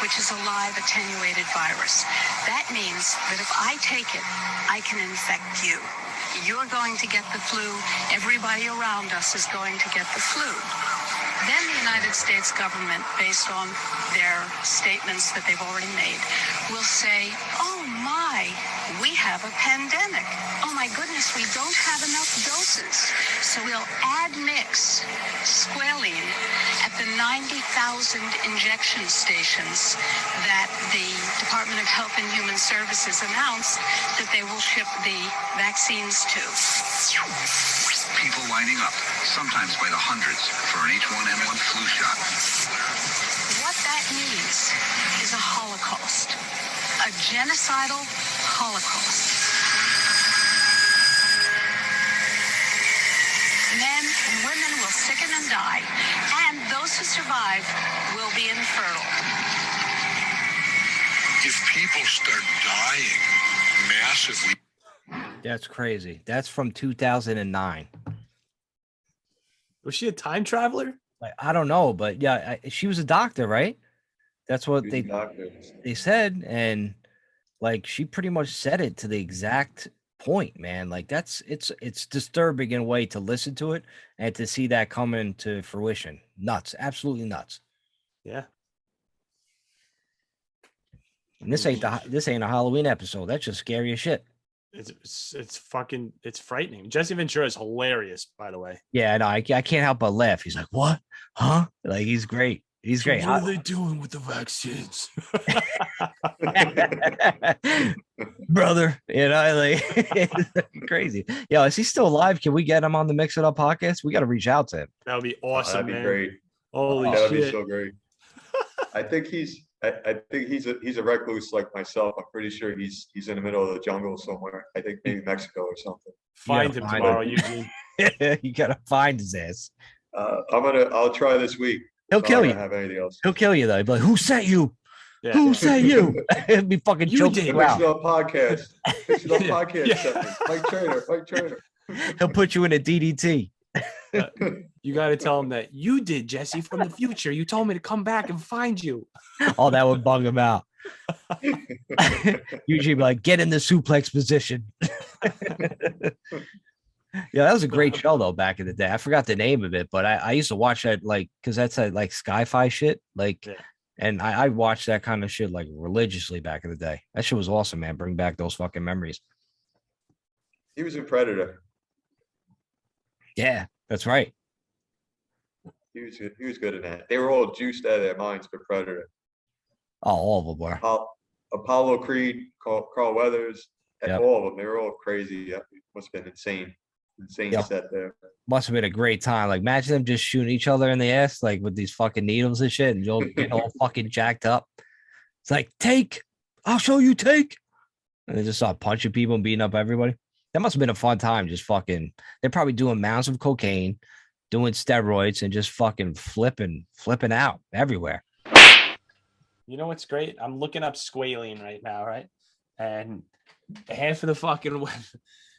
which is a live attenuated virus. That means that if I take it, I can infect you. You're going to get the flu. Everybody around us is going to get the flu. Then the United States government, based on their statements that they've already made, will say, oh my, we have a pandemic. Oh my goodness, we don't have enough doses. So we'll admix squalene at the 90,000 injection stations that the Department of Health and Human Services announced that they will ship the vaccines to. People lining up, sometimes by the hundreds, for an H1N1 flu shot. What that means is a Holocaust, a genocidal Holocaust. Men and women will sicken and die, and those who survive will be infertile. If people start dying massively. That's crazy. That's from 2009. Was she a time traveler? Like, I don't know, but yeah, she was a doctor, right? That's what they said, and like she pretty much said it to the exact point, man. Like it's disturbing in a way to listen to it and to see that coming to fruition. Nuts, absolutely nuts. Yeah. And this ain't a Halloween episode. That's just scary as shit. It's frightening. Jesse Ventura is hilarious, by the way. Yeah, no, I can't help but laugh. He's like, "What? Huh?" Like he's great. He's great. What are they doing with the vaccines? Brother, you know, like it's crazy. Yo, is he still alive? Can we get him on the Mix It Up podcast? We got to reach out to him. That would be awesome, That'd be man. great. Holy That would shit. be so great. I think he's a recluse like myself. I'm pretty sure he's in the middle of the jungle somewhere. I think maybe Mexico or something. Find him find tomorrow, him. Eugene. You gotta find his ass. I'll try this week. He'll So I kill don't you. have anything else. He'll kill you though. He'll be like, "Who sent you? Yeah. Who sent you?" He'll be fucking You choking did. you Mix out. It Up podcast. Mix It Up Yeah. podcast. Yeah. Segment. Mike Trainer. He'll put you in a DDT. You got to tell him that you did, Jesse, from the future. You told me to come back and find you. Oh, that would bug him out. Usually be like, "Get in the suplex position." Yeah, that was a great show though back in the day. I forgot the name of it, but I used to watch that like because that's like sci-fi shit. Like, Yeah. and I watched that kind of shit like religiously back in the day. That shit was awesome, man. Bring back those fucking memories. He was in Predator. Yeah, that's right. He was good in that. They were all juiced out of their minds for Predator. Oh, all of them were. Apollo Creed, Carl Weathers, and Yep. all of them. They were all crazy. It must have been insane Yep. set there. Must have been a great time. Like, imagine them just shooting each other in the ass, like with these fucking needles and shit, and you'll get all fucking jacked up. It's like, take, I'll show you, take. And they just start punching people and beating up everybody. That must have been a fun time. Just fucking, they're probably doing mounds of cocaine, doing steroids, and just fucking flipping out everywhere. You know what's great? I'm looking up squalene right now, right? And half of the fucking web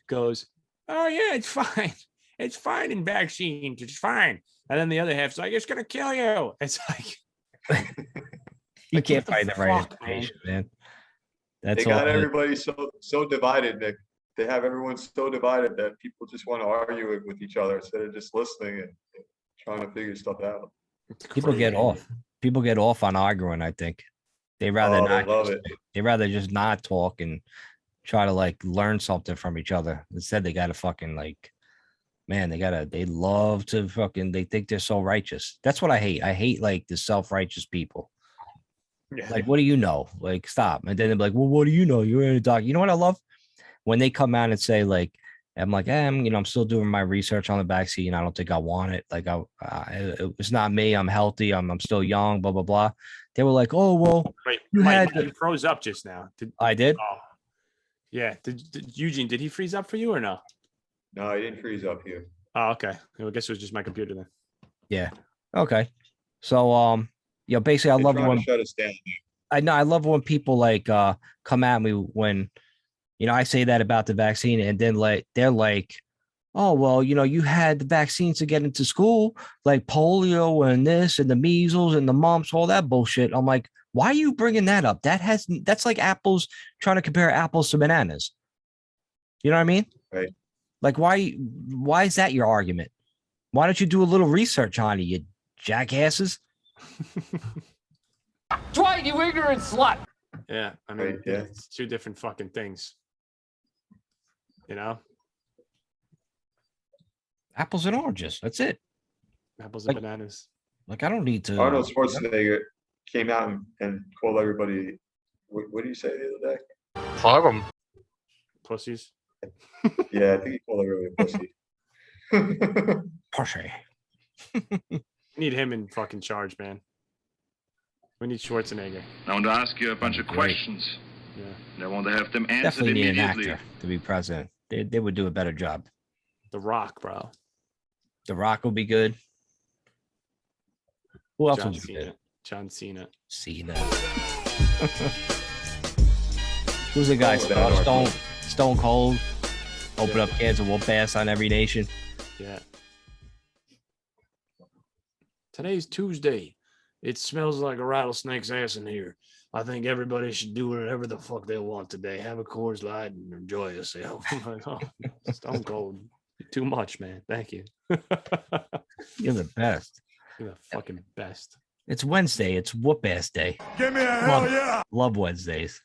goes, "Oh yeah, it's fine. It's fine in vaccines. It's fine." And then the other half's like, "It's gonna kill you." It's like You can't what the find the right fuck, information, man. They That's all. got everybody so divided, Nick. They have everyone so divided that people just want to argue it with each other instead of just listening and trying to figure stuff out. People get off. People get off on arguing. I think they rather Oh, they not. love just- it. They rather just not talk and try to like learn something from each other. Instead, they gotta fucking like, man, they love to fucking. They think they're so righteous. That's what I hate. I hate like the self-righteous people. Yeah. Like, what do you know? Like, stop. And then they're like, well, what do you know? You're in a doc. You know what I love? When they come out and say, like, I'm like, I'm still doing my research on the vaccine. I don't think I want it. Like, it's not me. I'm healthy. I'm still young, blah, blah, blah. They were like, oh, well, Wait, you Mike, had. you froze up just now. I did. Oh, yeah. Did Eugene, did he freeze up for you or no? No, I didn't freeze up here. Oh, okay. I guess it was just my computer then. Yeah. Okay. So, basically, I They're love trying when to shut us down. I know I love when people like come at me when I say that about the vaccine, and then like they're like, oh well, you had the vaccines to get into school, like polio and this and the measles and the mumps, all that bullshit. I'm like, why are you bringing that up? That's like apples trying to compare apples to bananas. You know what I mean? Right. Like why is that your argument? Why don't you do a little research on it, you jackasses? Dwight, you ignorant slut. Yeah. I mean, Right, yeah. it's two different fucking things. You know? Apples and oranges. That's it. Apples Like- and bananas. Like I don't need to. Arnold Schwarzenegger came out and called everybody. What did you say the other day? Fuck them. Pussies. Yeah, I think he called everybody a pussy. Pussy. We need him in fucking charge, man. We need Schwarzenegger. I want to ask you a bunch of Great. questions. Yeah. And I want to have them answered Definitely need an immediately. actor to be president. They would do a better job. The Rock, bro. The Rock will be good. Who else John would be good? Cena. John Cena. Cena. Who's the guy? Stone Cold. Open up cans of whoop ass on every nation. Yeah. Today's Tuesday. It smells like a rattlesnake's ass in here. I think everybody should do whatever the fuck they want today. Have a Coors Light and enjoy yourself. I'm like, oh, Stone Cold. Too much, man. Thank you. You're the best. You're the fucking best. It's Wednesday. It's whoop ass day. Give me a hell yeah! Love Wednesdays.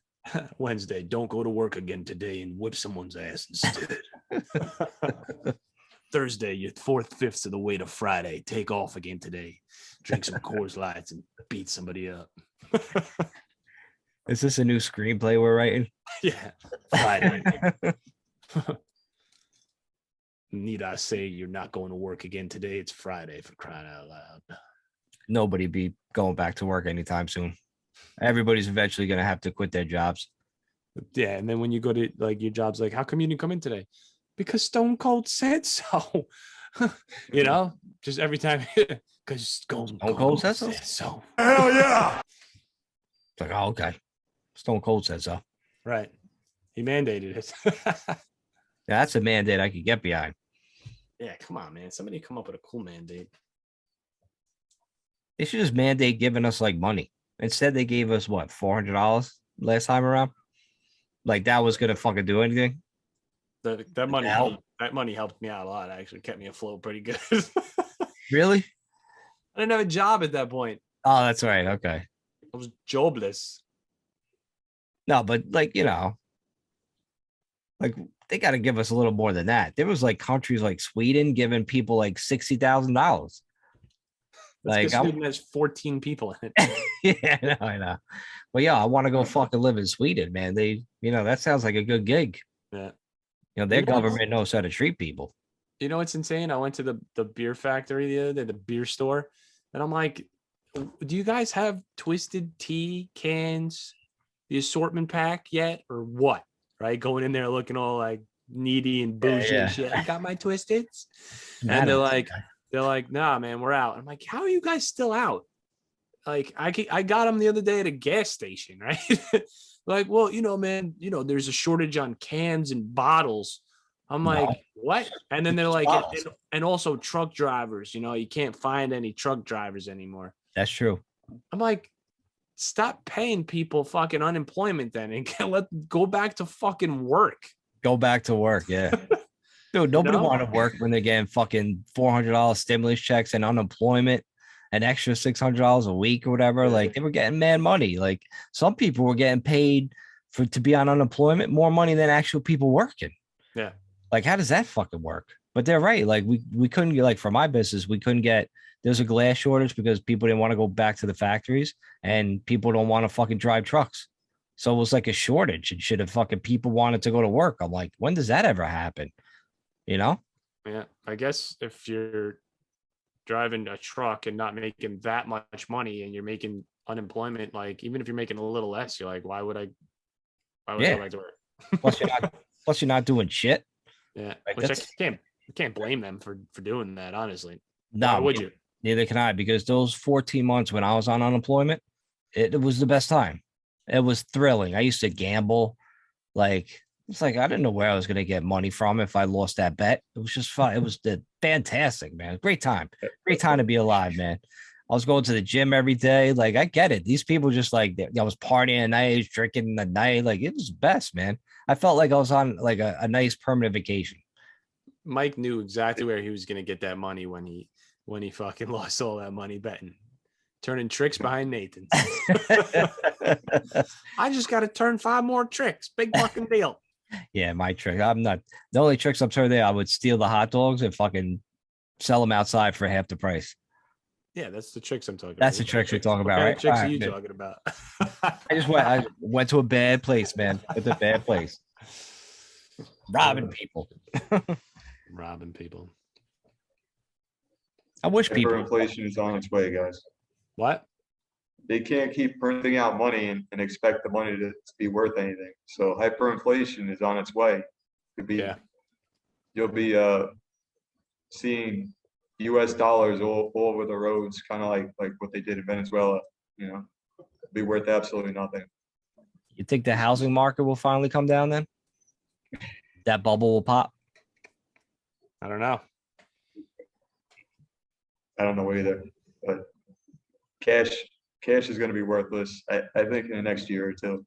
Wednesday. Don't go to work again today and whip someone's ass instead. Thursday, you're 4/5 of the way to Friday. Take off again today. Drink some Coors Lights and beat somebody up. Is this a new screenplay we're writing? Yeah. Friday. Need I say you're not going to work again today? It's Friday, for crying out loud. Nobody be going back to work anytime soon. Everybody's eventually going to have to quit their jobs. Yeah, and then when you go to like your job's like, how come you didn't come in today? Because Stone Cold said so. You know, just every time because Stone Cold said so? so. Hell yeah! It's like, oh, okay. Stone Cold said so. Right. He mandated it. Yeah, that's a mandate I could get behind. Yeah, come on, man. Somebody come up with a cool mandate. They should just mandate giving us like money. Instead, they gave us what, $400 last time around? Like that was gonna fucking do anything. That money Help. that money helped me out a lot. Actually, kept me afloat pretty good. Really? I didn't have a job at that point. Oh, that's right. Okay. I was jobless. No, but like, like they got to give us a little more than that. There was like countries like Sweden giving people like $60,000. Like, Sweden has 14 people in it. Yeah, I know. Well, yeah, I want to go fucking live in Sweden, man. That sounds like a good gig. Yeah. Their You know what's- government knows how to treat people. You know what's insane? I went to the beer factory the other day, the beer store, and I'm like, do you guys have twisted tea cans, the assortment pack yet, or what? Right? Going in there looking all like needy and bougie yeah. and shit. I got my twisteds. Nah, And that's they're like, nah, man, we're out. I'm like, how are you guys still out? Like, I got them the other day at a gas station, right? Like, well, man, there's a shortage on cans and bottles. I'm like, No. what? And then they're like, Bottles. and also truck drivers, you can't find any truck drivers anymore. That's true. I'm like, stop paying people fucking unemployment then and go back to fucking work. Go back to work. Yeah. Dude, nobody know? want to work when they're getting fucking $400 stimulus checks and unemployment, an extra $600 a week or whatever. Like they were getting mad money. Like some people were getting paid to be on unemployment, more money than actual people working. Yeah. Like, how does that fucking work? But they're right. Like we couldn't get, like, for my business, we couldn't get, there's a glass shortage because people didn't want to go back to the factories and people don't want to fucking drive trucks. So it was like a shortage and shit. If fucking people wanted to go to work, I'm like, when does that ever happen? You know? Yeah, I guess if you're driving a truck and not making that much money and you're making unemployment, like even if you're making a little less, you're like, why would I Yeah. go back to work? Plus you're not doing shit. Yeah, Like, which that's- I can't blame them for doing that, honestly. No, Why would you? neither can I, because those 14 months when I was on unemployment, it was the best time. It was thrilling. I used to gamble. Like, it's like I didn't know where I was going to get money from if I lost that bet. It was just fun. It was fantastic, man. Great time. Great time to be alive, man. I was going to the gym every day. Like, I get it. These people just like, I was partying at night, drinking at night. Like, it was the best, man. I felt like I was on like a nice permanent vacation. Mike knew exactly where he was going to get that money when he fucking lost all that money betting, turning tricks behind Nathan's. I just got to turn 5 more tricks. Big fucking deal. Yeah, my trick. I'm not, the only tricks I'm turning there. I would steal the hot dogs and fucking sell them outside for half the price. Yeah, that's the tricks I'm talking about. That's the tricks we're talking about, What right? tricks All are right, you good. talking about? I went to a bad place, man. It's a bad place. Robbing people. Robbing people. I wish people. Hyperinflation is on its way, guys. What? They can't keep printing out money and expect the money to be worth anything. So hyperinflation is on its way. Yeah. You'll be seeing U.S. dollars all over the roads, kind of like what they did in Venezuela. You know, be worth absolutely nothing. You think the housing market will finally come down then? That bubble will pop? I don't know. I don't know either, but cash is going to be worthless. I think in the next year or two.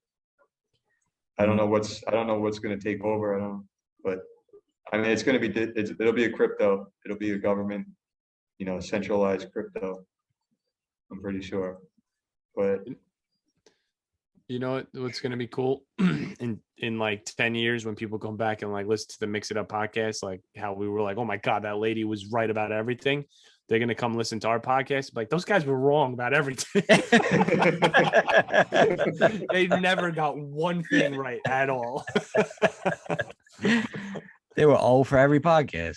I don't know what's going to take over. I don't know, but I mean, it's going to be it'll be a crypto. It'll be a government, centralized crypto. I'm pretty sure, but You know what's going to be cool in like 10 years when people come back and like listen to the Mix It Up podcast, like how we were like, oh my God, that lady was right about everything. They're going to come listen to our podcast. Like, those guys were wrong about everything. They never got one thing right at all. They were all for every podcast.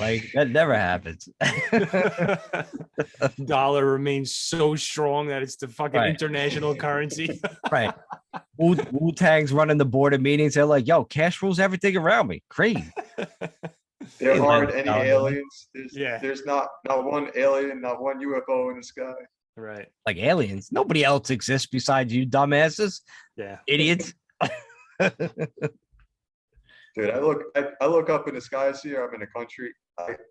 Like, that never happens. Dollar remains so strong that it's the fucking Right. international currency. Right. Wu-Tang's running the board of meetings. They're like, yo, cash rules everything around me. Crazy. there Hey, aren't man, any Dollar. aliens. Yeah. There's not one alien, not one UFO in the sky. Right. Like aliens. Nobody else exists besides you dumbasses. Yeah. Idiots. Dude, I look up in the sky. I see her. I'm in the country.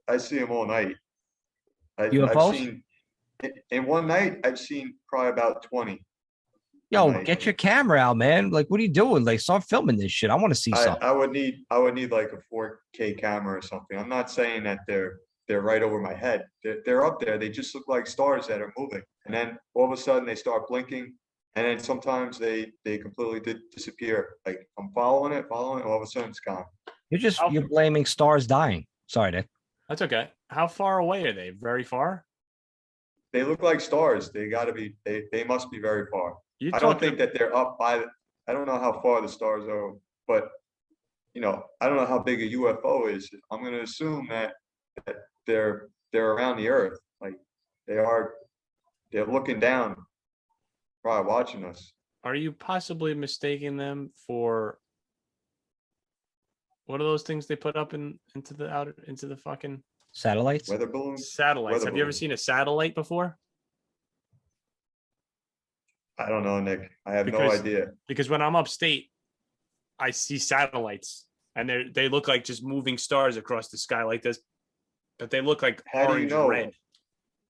I see them all night. I've UFOs? seen in one night. I've seen probably about 20. Yo, Nice. get your camera out, man. Like, what are you doing? Like, start filming this shit. I want to see something. I would need like a 4K camera or something. I'm not saying that they're right over my head. They're up there. They just look like stars that are moving. And then all of a sudden they start blinking. And then sometimes they completely disappear. Like I'm following it, all of a sudden it's gone. You're blaming stars dying. Sorry, Dick. That's okay. How far away are they? Very far? They look like stars. They gotta be. They must be very far. You I don't think that they're up by. I don't know how far the stars are, but I don't know how big a UFO is. I'm gonna assume that they're around the Earth. Like they're looking down, probably watching us. Are you possibly mistaking them for what are those things they put up into the fucking Satellites? Weather balloons? satellites? Weather Have you ever balloons. seen a satellite before? I don't know, Nick. I have no Because- idea. Because when I'm upstate, I see satellites and they look like just moving stars across the sky like this, but they look like How do you orange know? and red.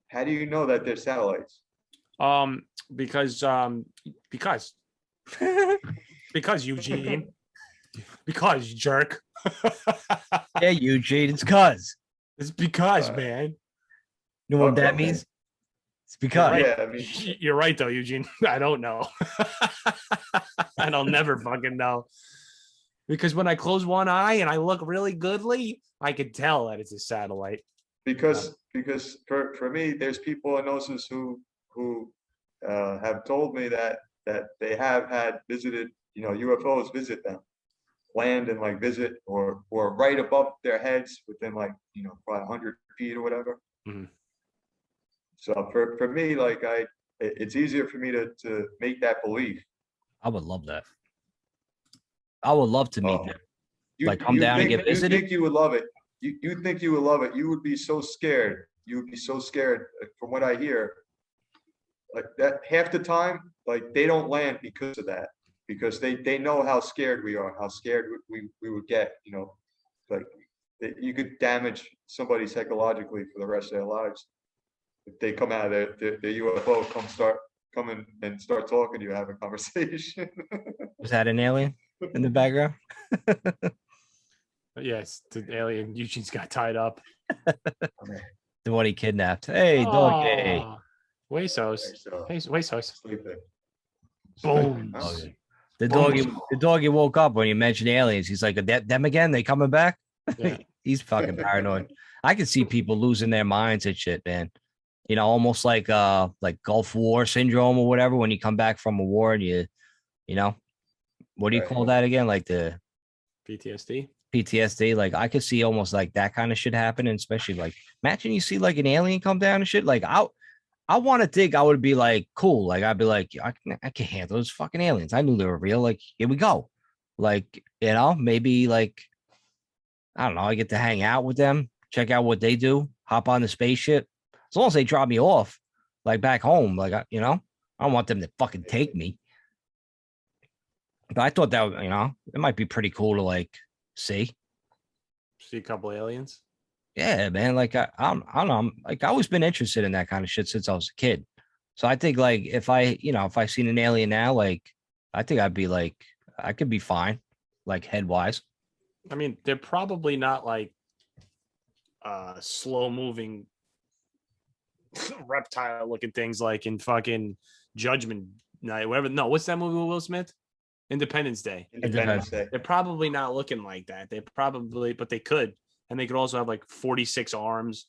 How do you know that they're satellites? Because Eugene, because you jerk. Yeah, Eugene. It's cuz. It's because, Alright. man. You know what that Okay. means? It's because. Right. Yeah, I mean, You're right, though, Eugene. I don't know. And I'll never fucking know. because when I close one eye and I look really goodly, I could tell that it's a satellite. Because for me, there's people in Gnosis who have told me that they have had visited, UFOs visit them, land and like visit or right above their heads within like, probably 100 feet or whatever. Mhm. So for me, like it's easier for me to make that belief. I would love that. I would love to meet Oh. them. Like, come down and get You visited? think you would love it. You think you would love it. You would be so scared. You would be so scared from what I hear. Like that half the time, like they don't land because of that. Because they know how scared we are, how scared we would get, like you could damage somebody psychologically for the rest of their lives. If they come out of the UFO, come in and start talking to you, have a conversation. Was that an alien in the background? Yes, the alien Eugene's got tied up. The one he kidnapped. Hey, doggy. Oh, Huesos. Hey, Huesos. Sleeping. Boom. Doggy. The doggy woke up when you mentioned aliens. He's like, them again? They coming back? Yeah. He's fucking paranoid. I can see people losing their minds and shit, man. Almost like Gulf War syndrome or whatever. When you come back from a war and what do you call that again? Like the PTSD. PTSD. Like I could see almost like that kind of shit happening, especially like imagine you see like an alien come down and shit. Like I want to think I would be like cool. Like I'd be like, I can handle those fucking aliens. I knew they were real. Like here we go. Like maybe like I don't know. I get to hang out with them, check out what they do, hop on the spaceship. As long as they drop me off, like back home, like I don't want them to fucking take me. But I thought that it might be pretty cool to like see a couple aliens. Yeah, man. Like I don't know. Like I always been interested in that kind of shit since I was a kid. So I think like if I seen an alien now, like I think I'd be like I could be fine, like head wise. I mean, they're probably not like slow moving reptile looking things like in fucking Judgment Night, whatever. No, what's that movie with Will Smith? Independence Day. Independence Day. They're probably not looking like that. But they could. And they could also have like 46 arms.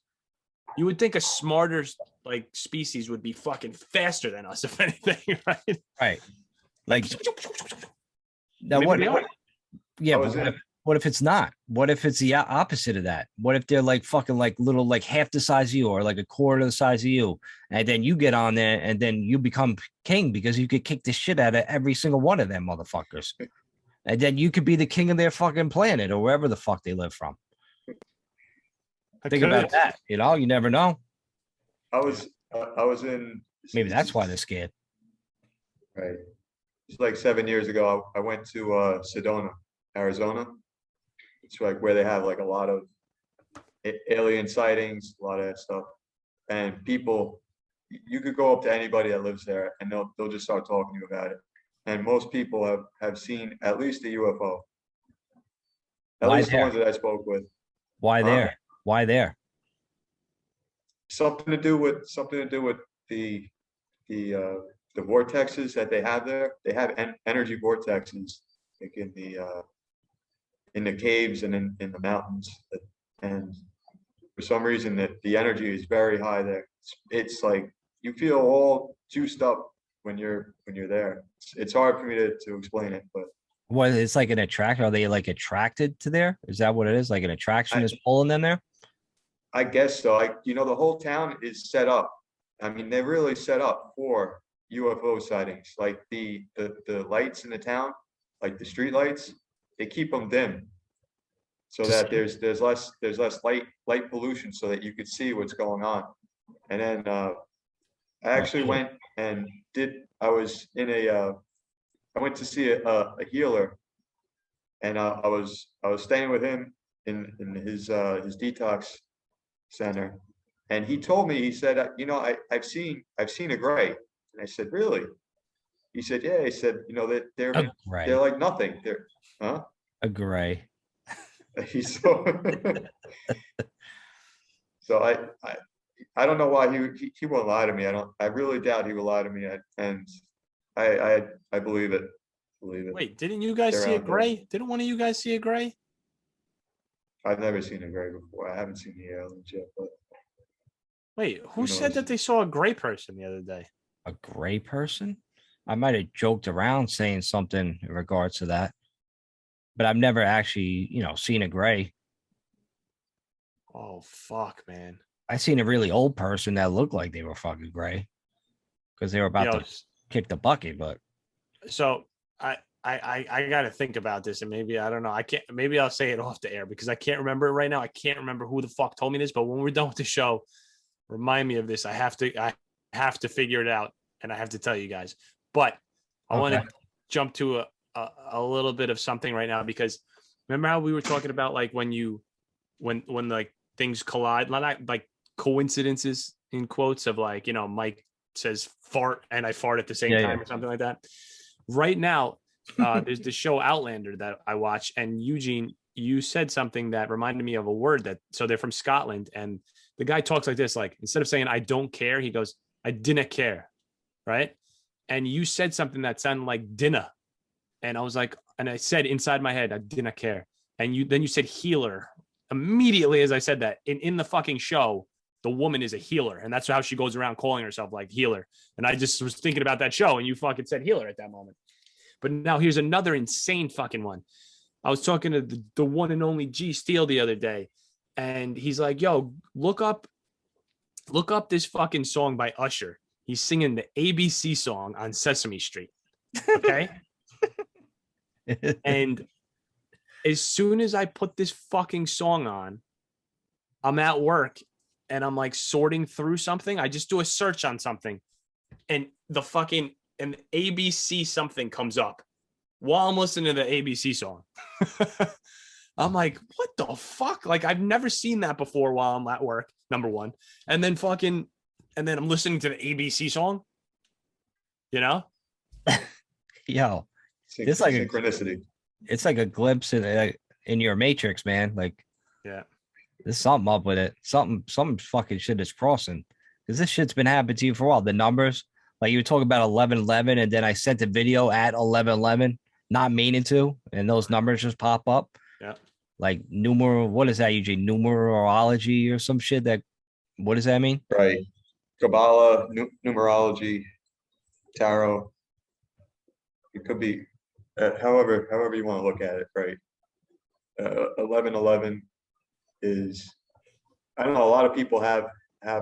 You would think a smarter like species would be fucking faster than us, if anything, right? Right. Like now what? Yeah, but what if it's not? What if it's the opposite of that? What if they're like fucking like little like half the size of you or like a quarter the size of you, and then you get on there and then you become king because you could kick the shit out of every single one of them motherfuckers, and then you could be the king of their fucking planet or wherever the fuck they live from. Think about that. You never know. I was in. Maybe that's why they're scared. Right. It's like 7 years ago. I went to Sedona, Arizona. It's like where they have like a lot of alien sightings, a lot of that stuff. And people, you could go up to anybody that lives there and they'll just start talking to you about it. And most people have seen at least a UFO. At least the ones that I spoke with. Why there? Why there? Something to do with the vortexes that they have there. They have energy vortexes like in the caves and in the mountains, and for some reason that the energy is very high there. It's like you feel all juiced up when you're there. It's hard for me to explain it, but what it's like an attraction? Are they like attracted to there? Is that what it is? Like an attraction is pulling them there? I guess so. The whole town is set up. I mean, they're really set up for UFO sightings. Like the lights in the town, like the street lights, they keep them dim so that there's less light pollution so that you could see what's going on. And then I actually went and I went to see a healer, and I was staying with him in his detox center, and he told me, he said, I've seen a gray. And I said, really? He said, yeah. He said, that they're like nothing. They're a gray. So I don't know why he won't lie to me. I really doubt he will lie to me. And I believe it. believe it. Wait, didn't you guys They're see a out there. gray? Didn't one of you guys see a gray? I've never seen a gray before. I haven't seen the aliens yet, but Wait, who Who said knows? that they saw a gray person the other day? A gray person? I might have joked around saying something in regards to that, but I've never actually, seen a gray. Oh fuck, man. I seen a really old person that looked like they were fucking gray because they were about Yo, to kick the bucket, but so I got to think about this, and maybe I don't know. I can't. Maybe I'll say it off the air because I can't remember it right now. I can't remember who the fuck told me this. But when we're done with the show, remind me of this. I have to figure it out, and I have to tell you guys. But I want Okay. to jump to a little bit of something right now because remember how we were talking about like when like things collide, not like coincidences in quotes of like Mike says fart and I fart at the same time or something like that. Right now, there's the show Outlander that I watch, and Eugene, you said something that reminded me of a word that. So they're from Scotland, and the guy talks like this: like instead of saying "I don't care," he goes, "I dinna care," right? And you said something that sounded like dinner, and I was like, and I said inside my head, "I dinna care," and you said healer immediately as I said that. In the fucking show, the woman is a healer, and that's how she goes around calling herself like healer. And I just was thinking about that show, and you fucking said healer at that moment. But now here's another insane fucking one. I was talking to the one and only G Steele the other day, and he's like, "Yo, look up this fucking song by Usher. He's singing the ABC song on Sesame Street." Okay. And as soon as I put this fucking song on, I'm at work and I'm like sorting through something. I just do a search on something, and the ABC something comes up while I'm listening to the ABC song. I'm like, what the fuck? Like, I've never seen that before while I'm at work, number one. And then I'm listening to the ABC song, Yo, it's like synchronicity. it's like a glimpse in your matrix, man. Like, yeah, there's something up with it. Some fucking shit is crossing because this shit's been happening to you for a while. The numbers, like you were talking about 1111, and then I sent a video at 1111, not meaning to, and those numbers just pop up. Yeah. Like what is that usually? Numerology or some shit what does that mean? Right. Kabbalah, numerology, tarot. It could be however you want to look at it, right? 1111 is, I don't know, a lot of people have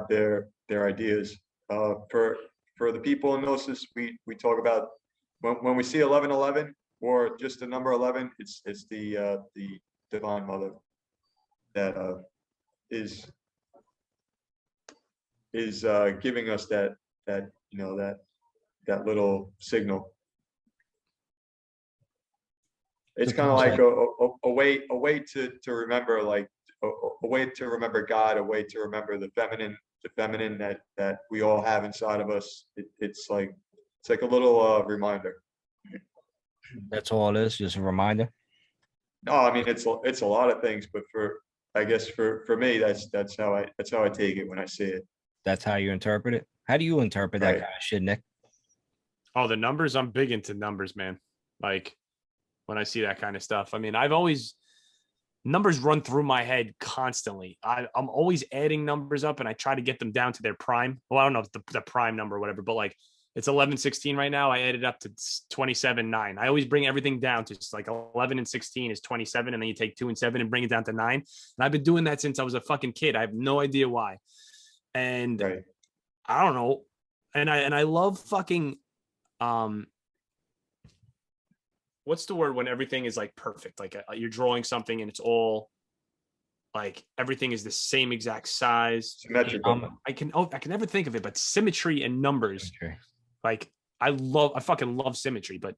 their ideas. For the people in Gnosis, we talk about when we see 1111 or just the number 11, it's the Divine Mother that is giving us that little signal. It's kind of like a way to remember, like a way to remember God, a way to remember the feminine that we all have inside of us. It's like a little reminder. That's all it is, just a reminder. No, I mean it's a lot of things, but I guess for me that's how I take it when I see it. That's how you interpret it. How do you interpret that Right. kind of shit, Nick? Oh, the numbers. I'm big into numbers, man. Like when I see that kind of stuff. I mean, numbers run through my head constantly. I'm always adding numbers up and I try to get them down to their prime. Well, I don't know if the prime number or whatever, but like it's 1116 right now. I added up to 27.9. I always bring everything down to just like 11 and 16 is 27. And then you take 2 and 7 and bring it down to 9. And I've been doing that since I was a fucking kid. I have no idea why. And Right. I don't know. And I love fucking, what's the word when everything is like perfect? Like you're drawing something and it's all like everything is the same exact size. Symmetrical. I can never think of it, but symmetry and numbers. Symmetry. Like I fucking love symmetry, but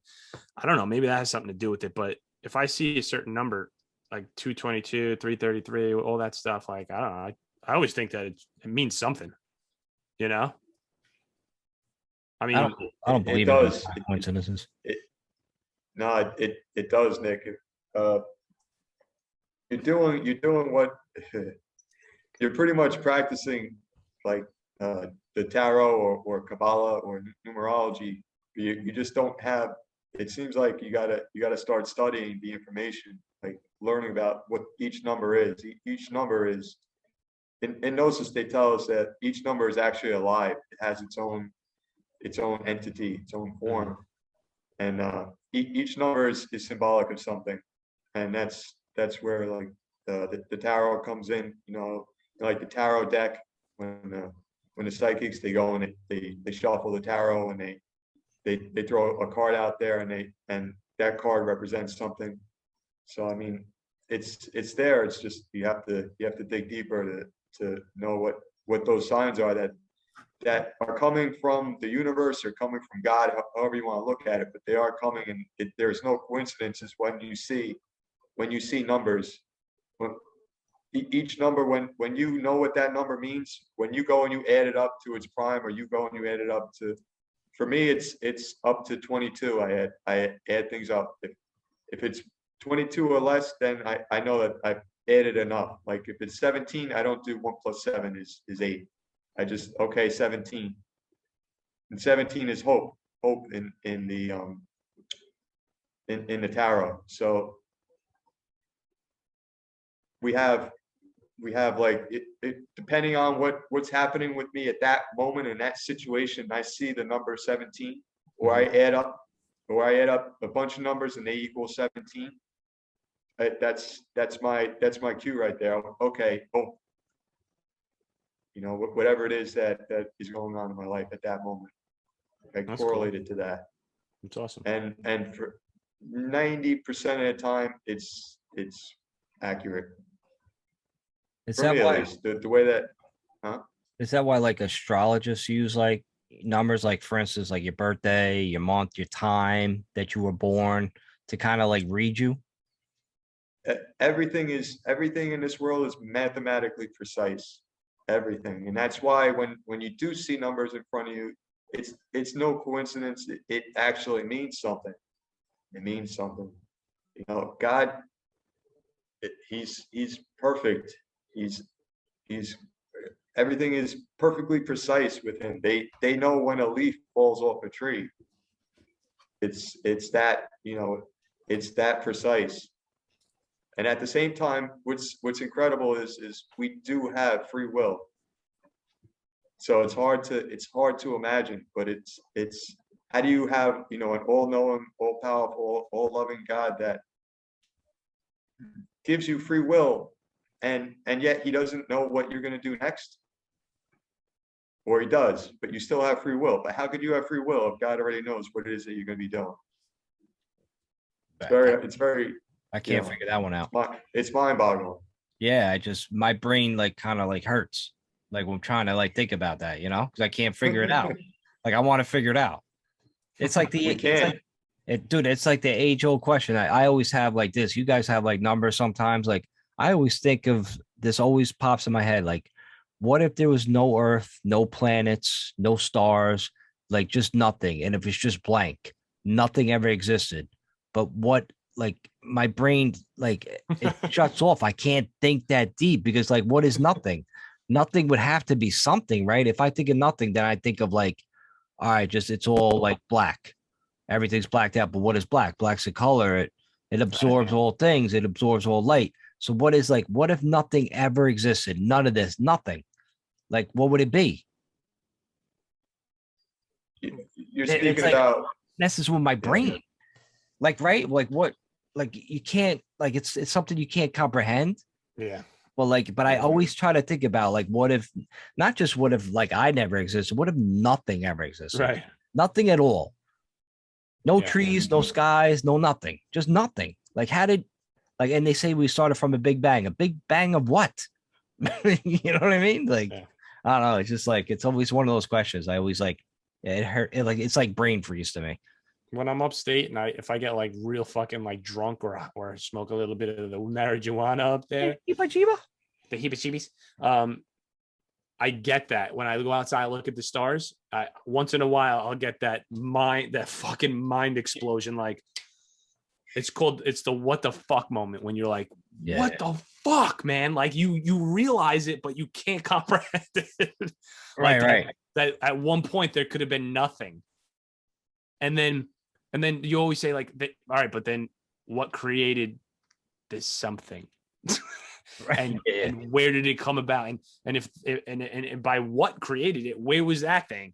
I don't know, maybe that has something to do with it. But if I see a certain number, like 222, 333, all that stuff, like I don't know. I always think that it means something, I mean, I don't believe in those coincidences. No, it does, Nick. You're doing what you're pretty much practicing, like the tarot or Kabbalah or numerology. You just don't have it seems like you gotta start studying the information, like learning about what each number is. Each number is in Gnosis, they tell us that each number is actually alive. It has its own entity, its own form, and each number is symbolic of something, and that's where like the tarot comes in. You know, like the tarot deck when the psychics they go and they shuffle the tarot and they throw a card out there and that card represents something. So I mean, it's there. It's just you have to dig deeper to know what those signs are that are coming from the universe or coming from God, however you want to look at it, but they are coming, and there's no coincidences when you see numbers. When each number, when you know what that number means, when you go and you add it up to its prime, or you go and you add it up to, for me, it's up to 22. I add things up. If it's 22 or less, then I know that I've added enough. Like if it's 17, I don't do 1 + 7 is 8. I just, okay, 17. And 17 is hope in the tarot. So we have like it depending on what's happening with me at that moment in that situation, I see the number 17, or I add up a bunch of numbers and they equal 17. That's my cue right there. Okay, oh, you know, whatever it is that is going on in my life at that moment, I correlate it to that. It's awesome. And for 90% of the time, it's accurate. Is For that me, at why? least, the way that, Is that why like astrologists use like numbers, like for instance, like your birthday, your month, your time that you were born, to kind of like read you? everything in this world is mathematically precise. Everything, and that's why when you do see numbers in front of you, it's no coincidence. It actually means something. It means something. You know, God, he's perfect. He's everything is perfectly precise with him. They know when a leaf falls off a tree. It's that, you know, it's that precise. And at the same time, what's incredible is we do have free will. So it's hard to imagine, but it's how do you have, you know, an all-knowing, all-powerful, all-loving God that gives you free will, and yet he doesn't know what you're going to do next? Or he does, but you still have free will. But how could you have free will if God already knows what it is that you're going to be doing? It's very I can't figure that one out. It's mind-boggling. Yeah, my brain like kind of like hurts. Like when I'm trying to like think about that, you know, because I can't figure it out. Like I want to figure it out. It's like it's like the age-old question. I always have like this. You guys have like numbers sometimes. Like I always think of this, always pops in my head. Like, what if there was no Earth, no planets, no stars, like just nothing, and if it's just blank, nothing ever existed. But what, like my brain, like it shuts off. I can't think that deep because like, what is nothing? Nothing would have to be something, right? If I think of nothing, then I think of like, all right, just it's all like black. Everything's blacked out. But what is black? Black's a color. It absorbs all things. It absorbs all light. So what is like, what if nothing ever existed? None of this, nothing. Like, what would it be? You're speaking like, about messes with my brain. Like, right? Like what? Like you can't, like it's something you can't comprehend. Yeah. Well, like, but I always try to think about like, what if, not just what if like I never existed, what if nothing ever existed? Right. Nothing at all. No trees, no skies, no nothing, just nothing. Like how did, like, and they say we started from a big bang of what? You know what I mean? Like, I don't know. It's just like, it's always one of those questions. I always like, it hurt. Like, it's like brain freeze to me. When I'm upstate and if I get like real fucking like drunk or smoke a little bit of the marijuana up there, the heebie-jeebies, I get that. When I go outside, I look at the stars. Once in a while, I'll get that fucking mind explosion. Like it's the what the fuck moment when you're like, what the fuck, man? Like you realize it, but you can't comprehend it. Right. That at one point there could have been nothing, and then And then you always say like, all right, but then what created this something? and Yeah. and where did it come about? And if and by what created it, where was that thing?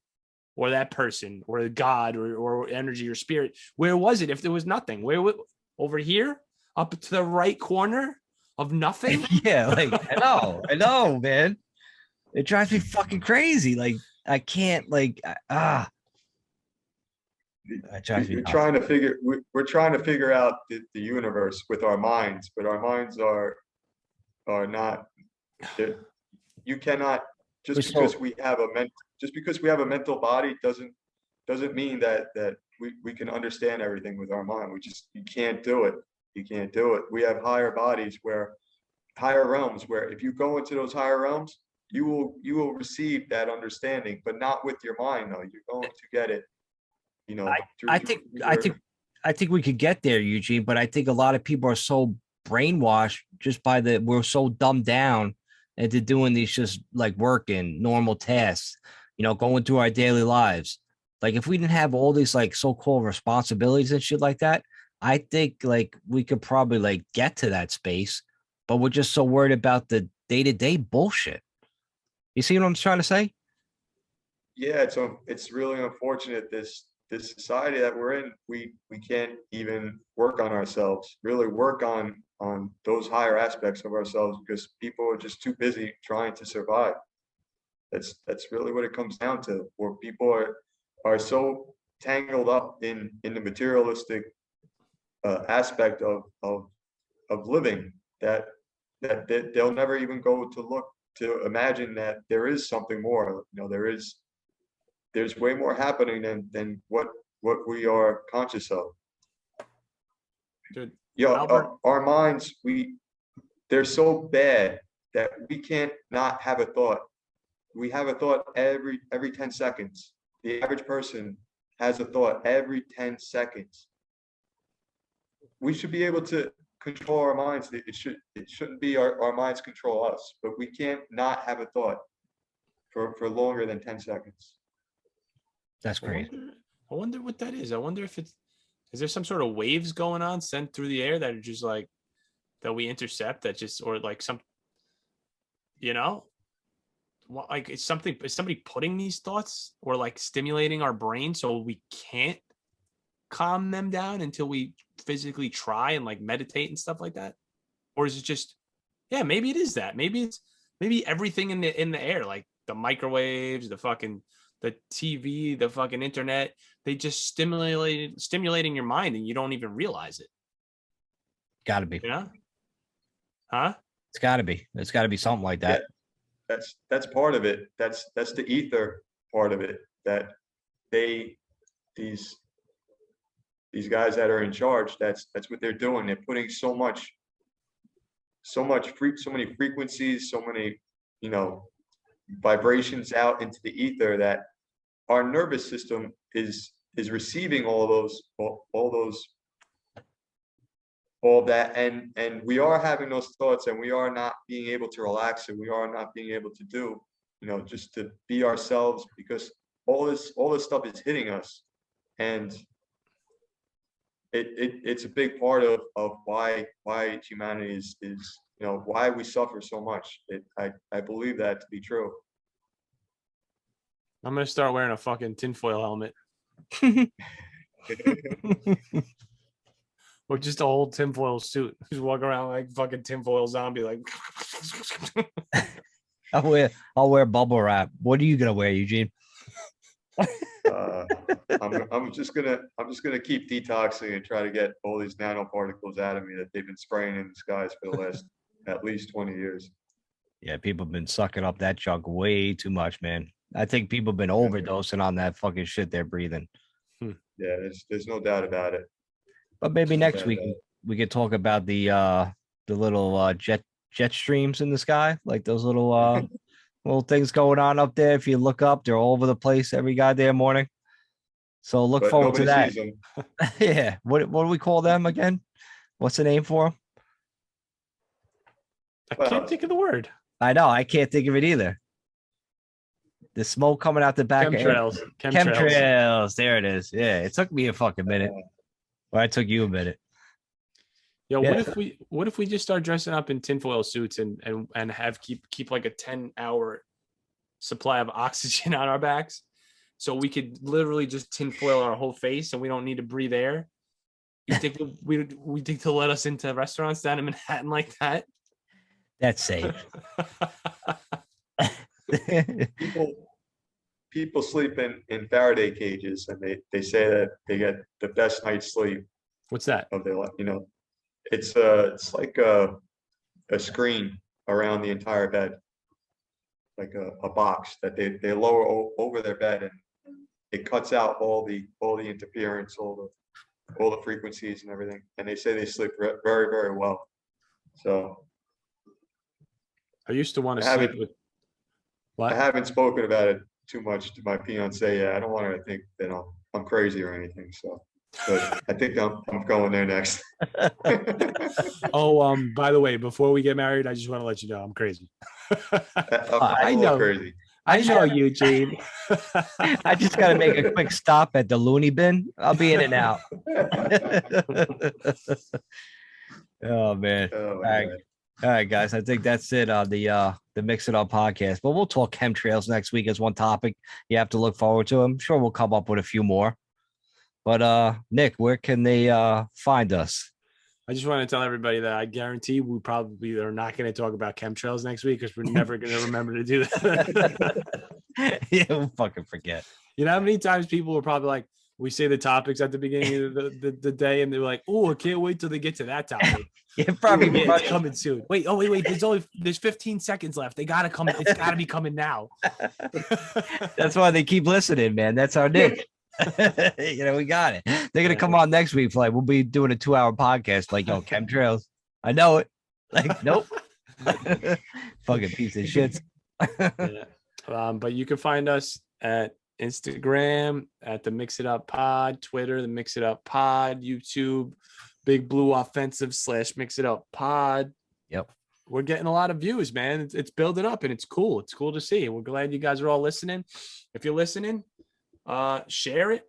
Or that person, or God, or energy, or spirit? Where was it if there was nothing? Where over here, up to the right corner of nothing? Yeah, like I know, man. It drives me fucking crazy. Like I can't, like it drives me We're nuts. trying to figure. We're trying to figure out the universe with our minds, but our minds are not. You cannot We're just so- because we have a mental body doesn't mean that we can understand everything with our mind. You can't do it. You can't do it. We have higher bodies higher realms where if you go into those higher realms, you will receive that understanding, but not with your mind though. You're going to get it, I think we could get there, Eugene, but I think a lot of people are so brainwashed just by we're so dumbed down into doing these just like working normal tasks, going through our daily lives. Like if we didn't have all these like so-called responsibilities and shit like that, I think like we could probably like get to that space, but we're just so worried about the day-to-day bullshit. You see what I'm trying to say? Yeah, it's really unfortunate this society that we're in. We can't even work on ourselves, really work on those higher aspects of ourselves because people are just too busy trying to survive. That's really what it comes down to, where people are so tangled up in the materialistic aspect of living that they'll never even go to look to imagine that there is something more. There's way more happening than what we are conscious of. Dude, Yeah, our minds, they're so bad that we can't not have a thought. We have a thought every 10 seconds. The average person has a thought every 10 seconds. We should be able to control our minds. It shouldn't be our minds control us, but we can't not have a thought for longer than 10 seconds. That's great. I wonder what that is. I wonder if is there some sort of waves going on sent through the air that are just like that we intercept that just or like some like is somebody putting these thoughts or like stimulating our brain so we can't calm them down until we physically try and like meditate and stuff like that? Or is it just maybe it is that. Maybe everything in the air, like the microwaves, the TV, the fucking internet, they just stimulating your mind and you don't even realize it. Gotta be. Huh? It's gotta be. It's gotta be something like that. Yeah, that's part of it. That's the ether part of it. That these guys that are in charge, that's what they're doing. They're putting so many frequencies, so many, vibrations out into the ether that our nervous system is receiving all that, and we are having those thoughts, and we are not being able to relax, and we are not being able to do, just to be ourselves, because all this stuff is hitting us, and it's a big part of why humanity is why we suffer so much. I believe that to be true. I'm gonna start wearing a fucking tinfoil helmet. Or just a whole tinfoil suit. Just walk around like fucking tinfoil zombie, like. I'll wear bubble wrap. What are you gonna wear, Eugene? I'm just gonna keep detoxing and try to get all these nanoparticles out of me that they've been spraying in the skies for the last at least 20 years. Yeah, people have been sucking up that junk way too much, man. I think people have been overdosing on that fucking shit they're breathing. Yeah, there's no doubt about it. But maybe next week we could talk about the little jet streams in the sky, like those little little things going on up there. If you look up, they're all over the place every goddamn morning. So look forward to that. Yeah. What do we call them again? What's the name for them? I can't think of the word. I know. I can't think of it either. The smoke coming out the back. Chemtrails. Chemtrails. There it is. Yeah, it took me a fucking minute. Or it took you a minute. Yo, Yeah. what if we just start dressing up in tinfoil suits and have keep like a 10-hour supply of oxygen on our backs, so we could literally just tinfoil our whole face and we don't need to breathe air? You think we think to let us into restaurants down in Manhattan like that? That's safe. People sleep in Faraday cages, and they say that they get the best night's sleep What's that? of their life. It's like a screen around the entire bed, like a box that they lower over their bed, and it cuts out all the interference, all the frequencies and everything. And they say they sleep very, very well. So I used to want to I sleep haven't- with what? I haven't spoken about it too much to my fiance yet. I don't want her to think that I'm crazy or anything. So, but I think I'm going there next. Oh, by the way, before we get married, I just want to let you know I'm crazy. I'm a little crazy. I know, Eugene. I just got to make a quick stop at the loony bin. I'll be in and out. Oh man. Oh, right. man. All right, guys. I think that's it on the Mix It Up podcast. But we'll talk chemtrails next week as one topic you have to look forward to. I'm sure we'll come up with a few more. But Nick, where can they find us? I just want to tell everybody that I guarantee we probably are not going to talk about chemtrails next week because we're never going to remember to do that. Yeah, we'll fucking forget. You know how many times people were probably like, we say the topics at the beginning of the day, and they're like, "Oh, I can't wait till they get to that topic." Yeah, probably. Yeah, it's coming soon. Wait, wait. There's 15 seconds left. They gotta come. It's gotta be coming now. That's why they keep listening, man. That's our Nick. We got it. They're gonna come on next week. For we'll be doing a 2-hour podcast. Like, yo, chemtrails. I know it. Like, nope. Fucking piece of shit. Yeah. But you can find us at Instagram at the Mix It Up Pod, Twitter, the Mix It Up Pod, YouTube, Big Blue Offensive / Mix It Up Pod. Yep. We're getting a lot of views, man. It's building up and it's cool. It's cool to see. We're glad you guys are all listening. If you're listening, share it,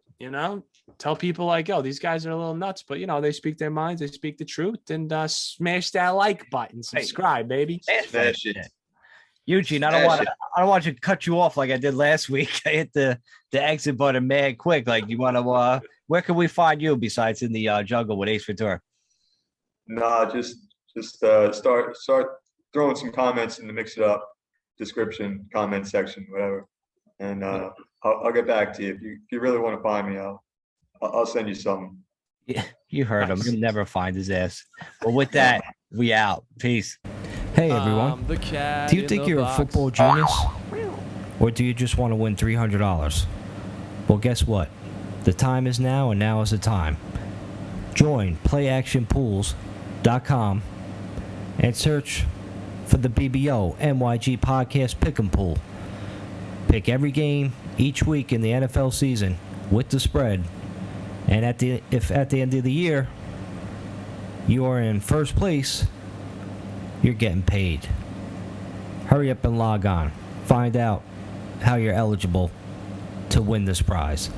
tell people like, oh, these guys are a little nuts, but they speak their minds, they speak the truth, and smash that like button, subscribe, baby. Smash it. Eugene, I don't want you to cut you off like I did last week. I hit the exit button mad quick. Like, you want to? Where can we find you besides in the jungle with Ace Ventura? Nah, just start throwing some comments in the Mix It Up description, comment section, whatever, and I'll get back to you. If you really want to find me, I'll send you something. Yeah, you heard him. You'll never find his ass. Well, with that, we out. Peace. Hey everyone, do you think you're a football genius? Or do you just want to win $300? Well, guess what? The time is now, and now is the time. Join playactionpools.com and search for the BBO NYG Podcast Pick'em Pool. Pick every game each week in the NFL season with the spread. And if at the end of the year you are in first place, you're getting paid. Hurry up and log on. Find out how you're eligible to win this prize.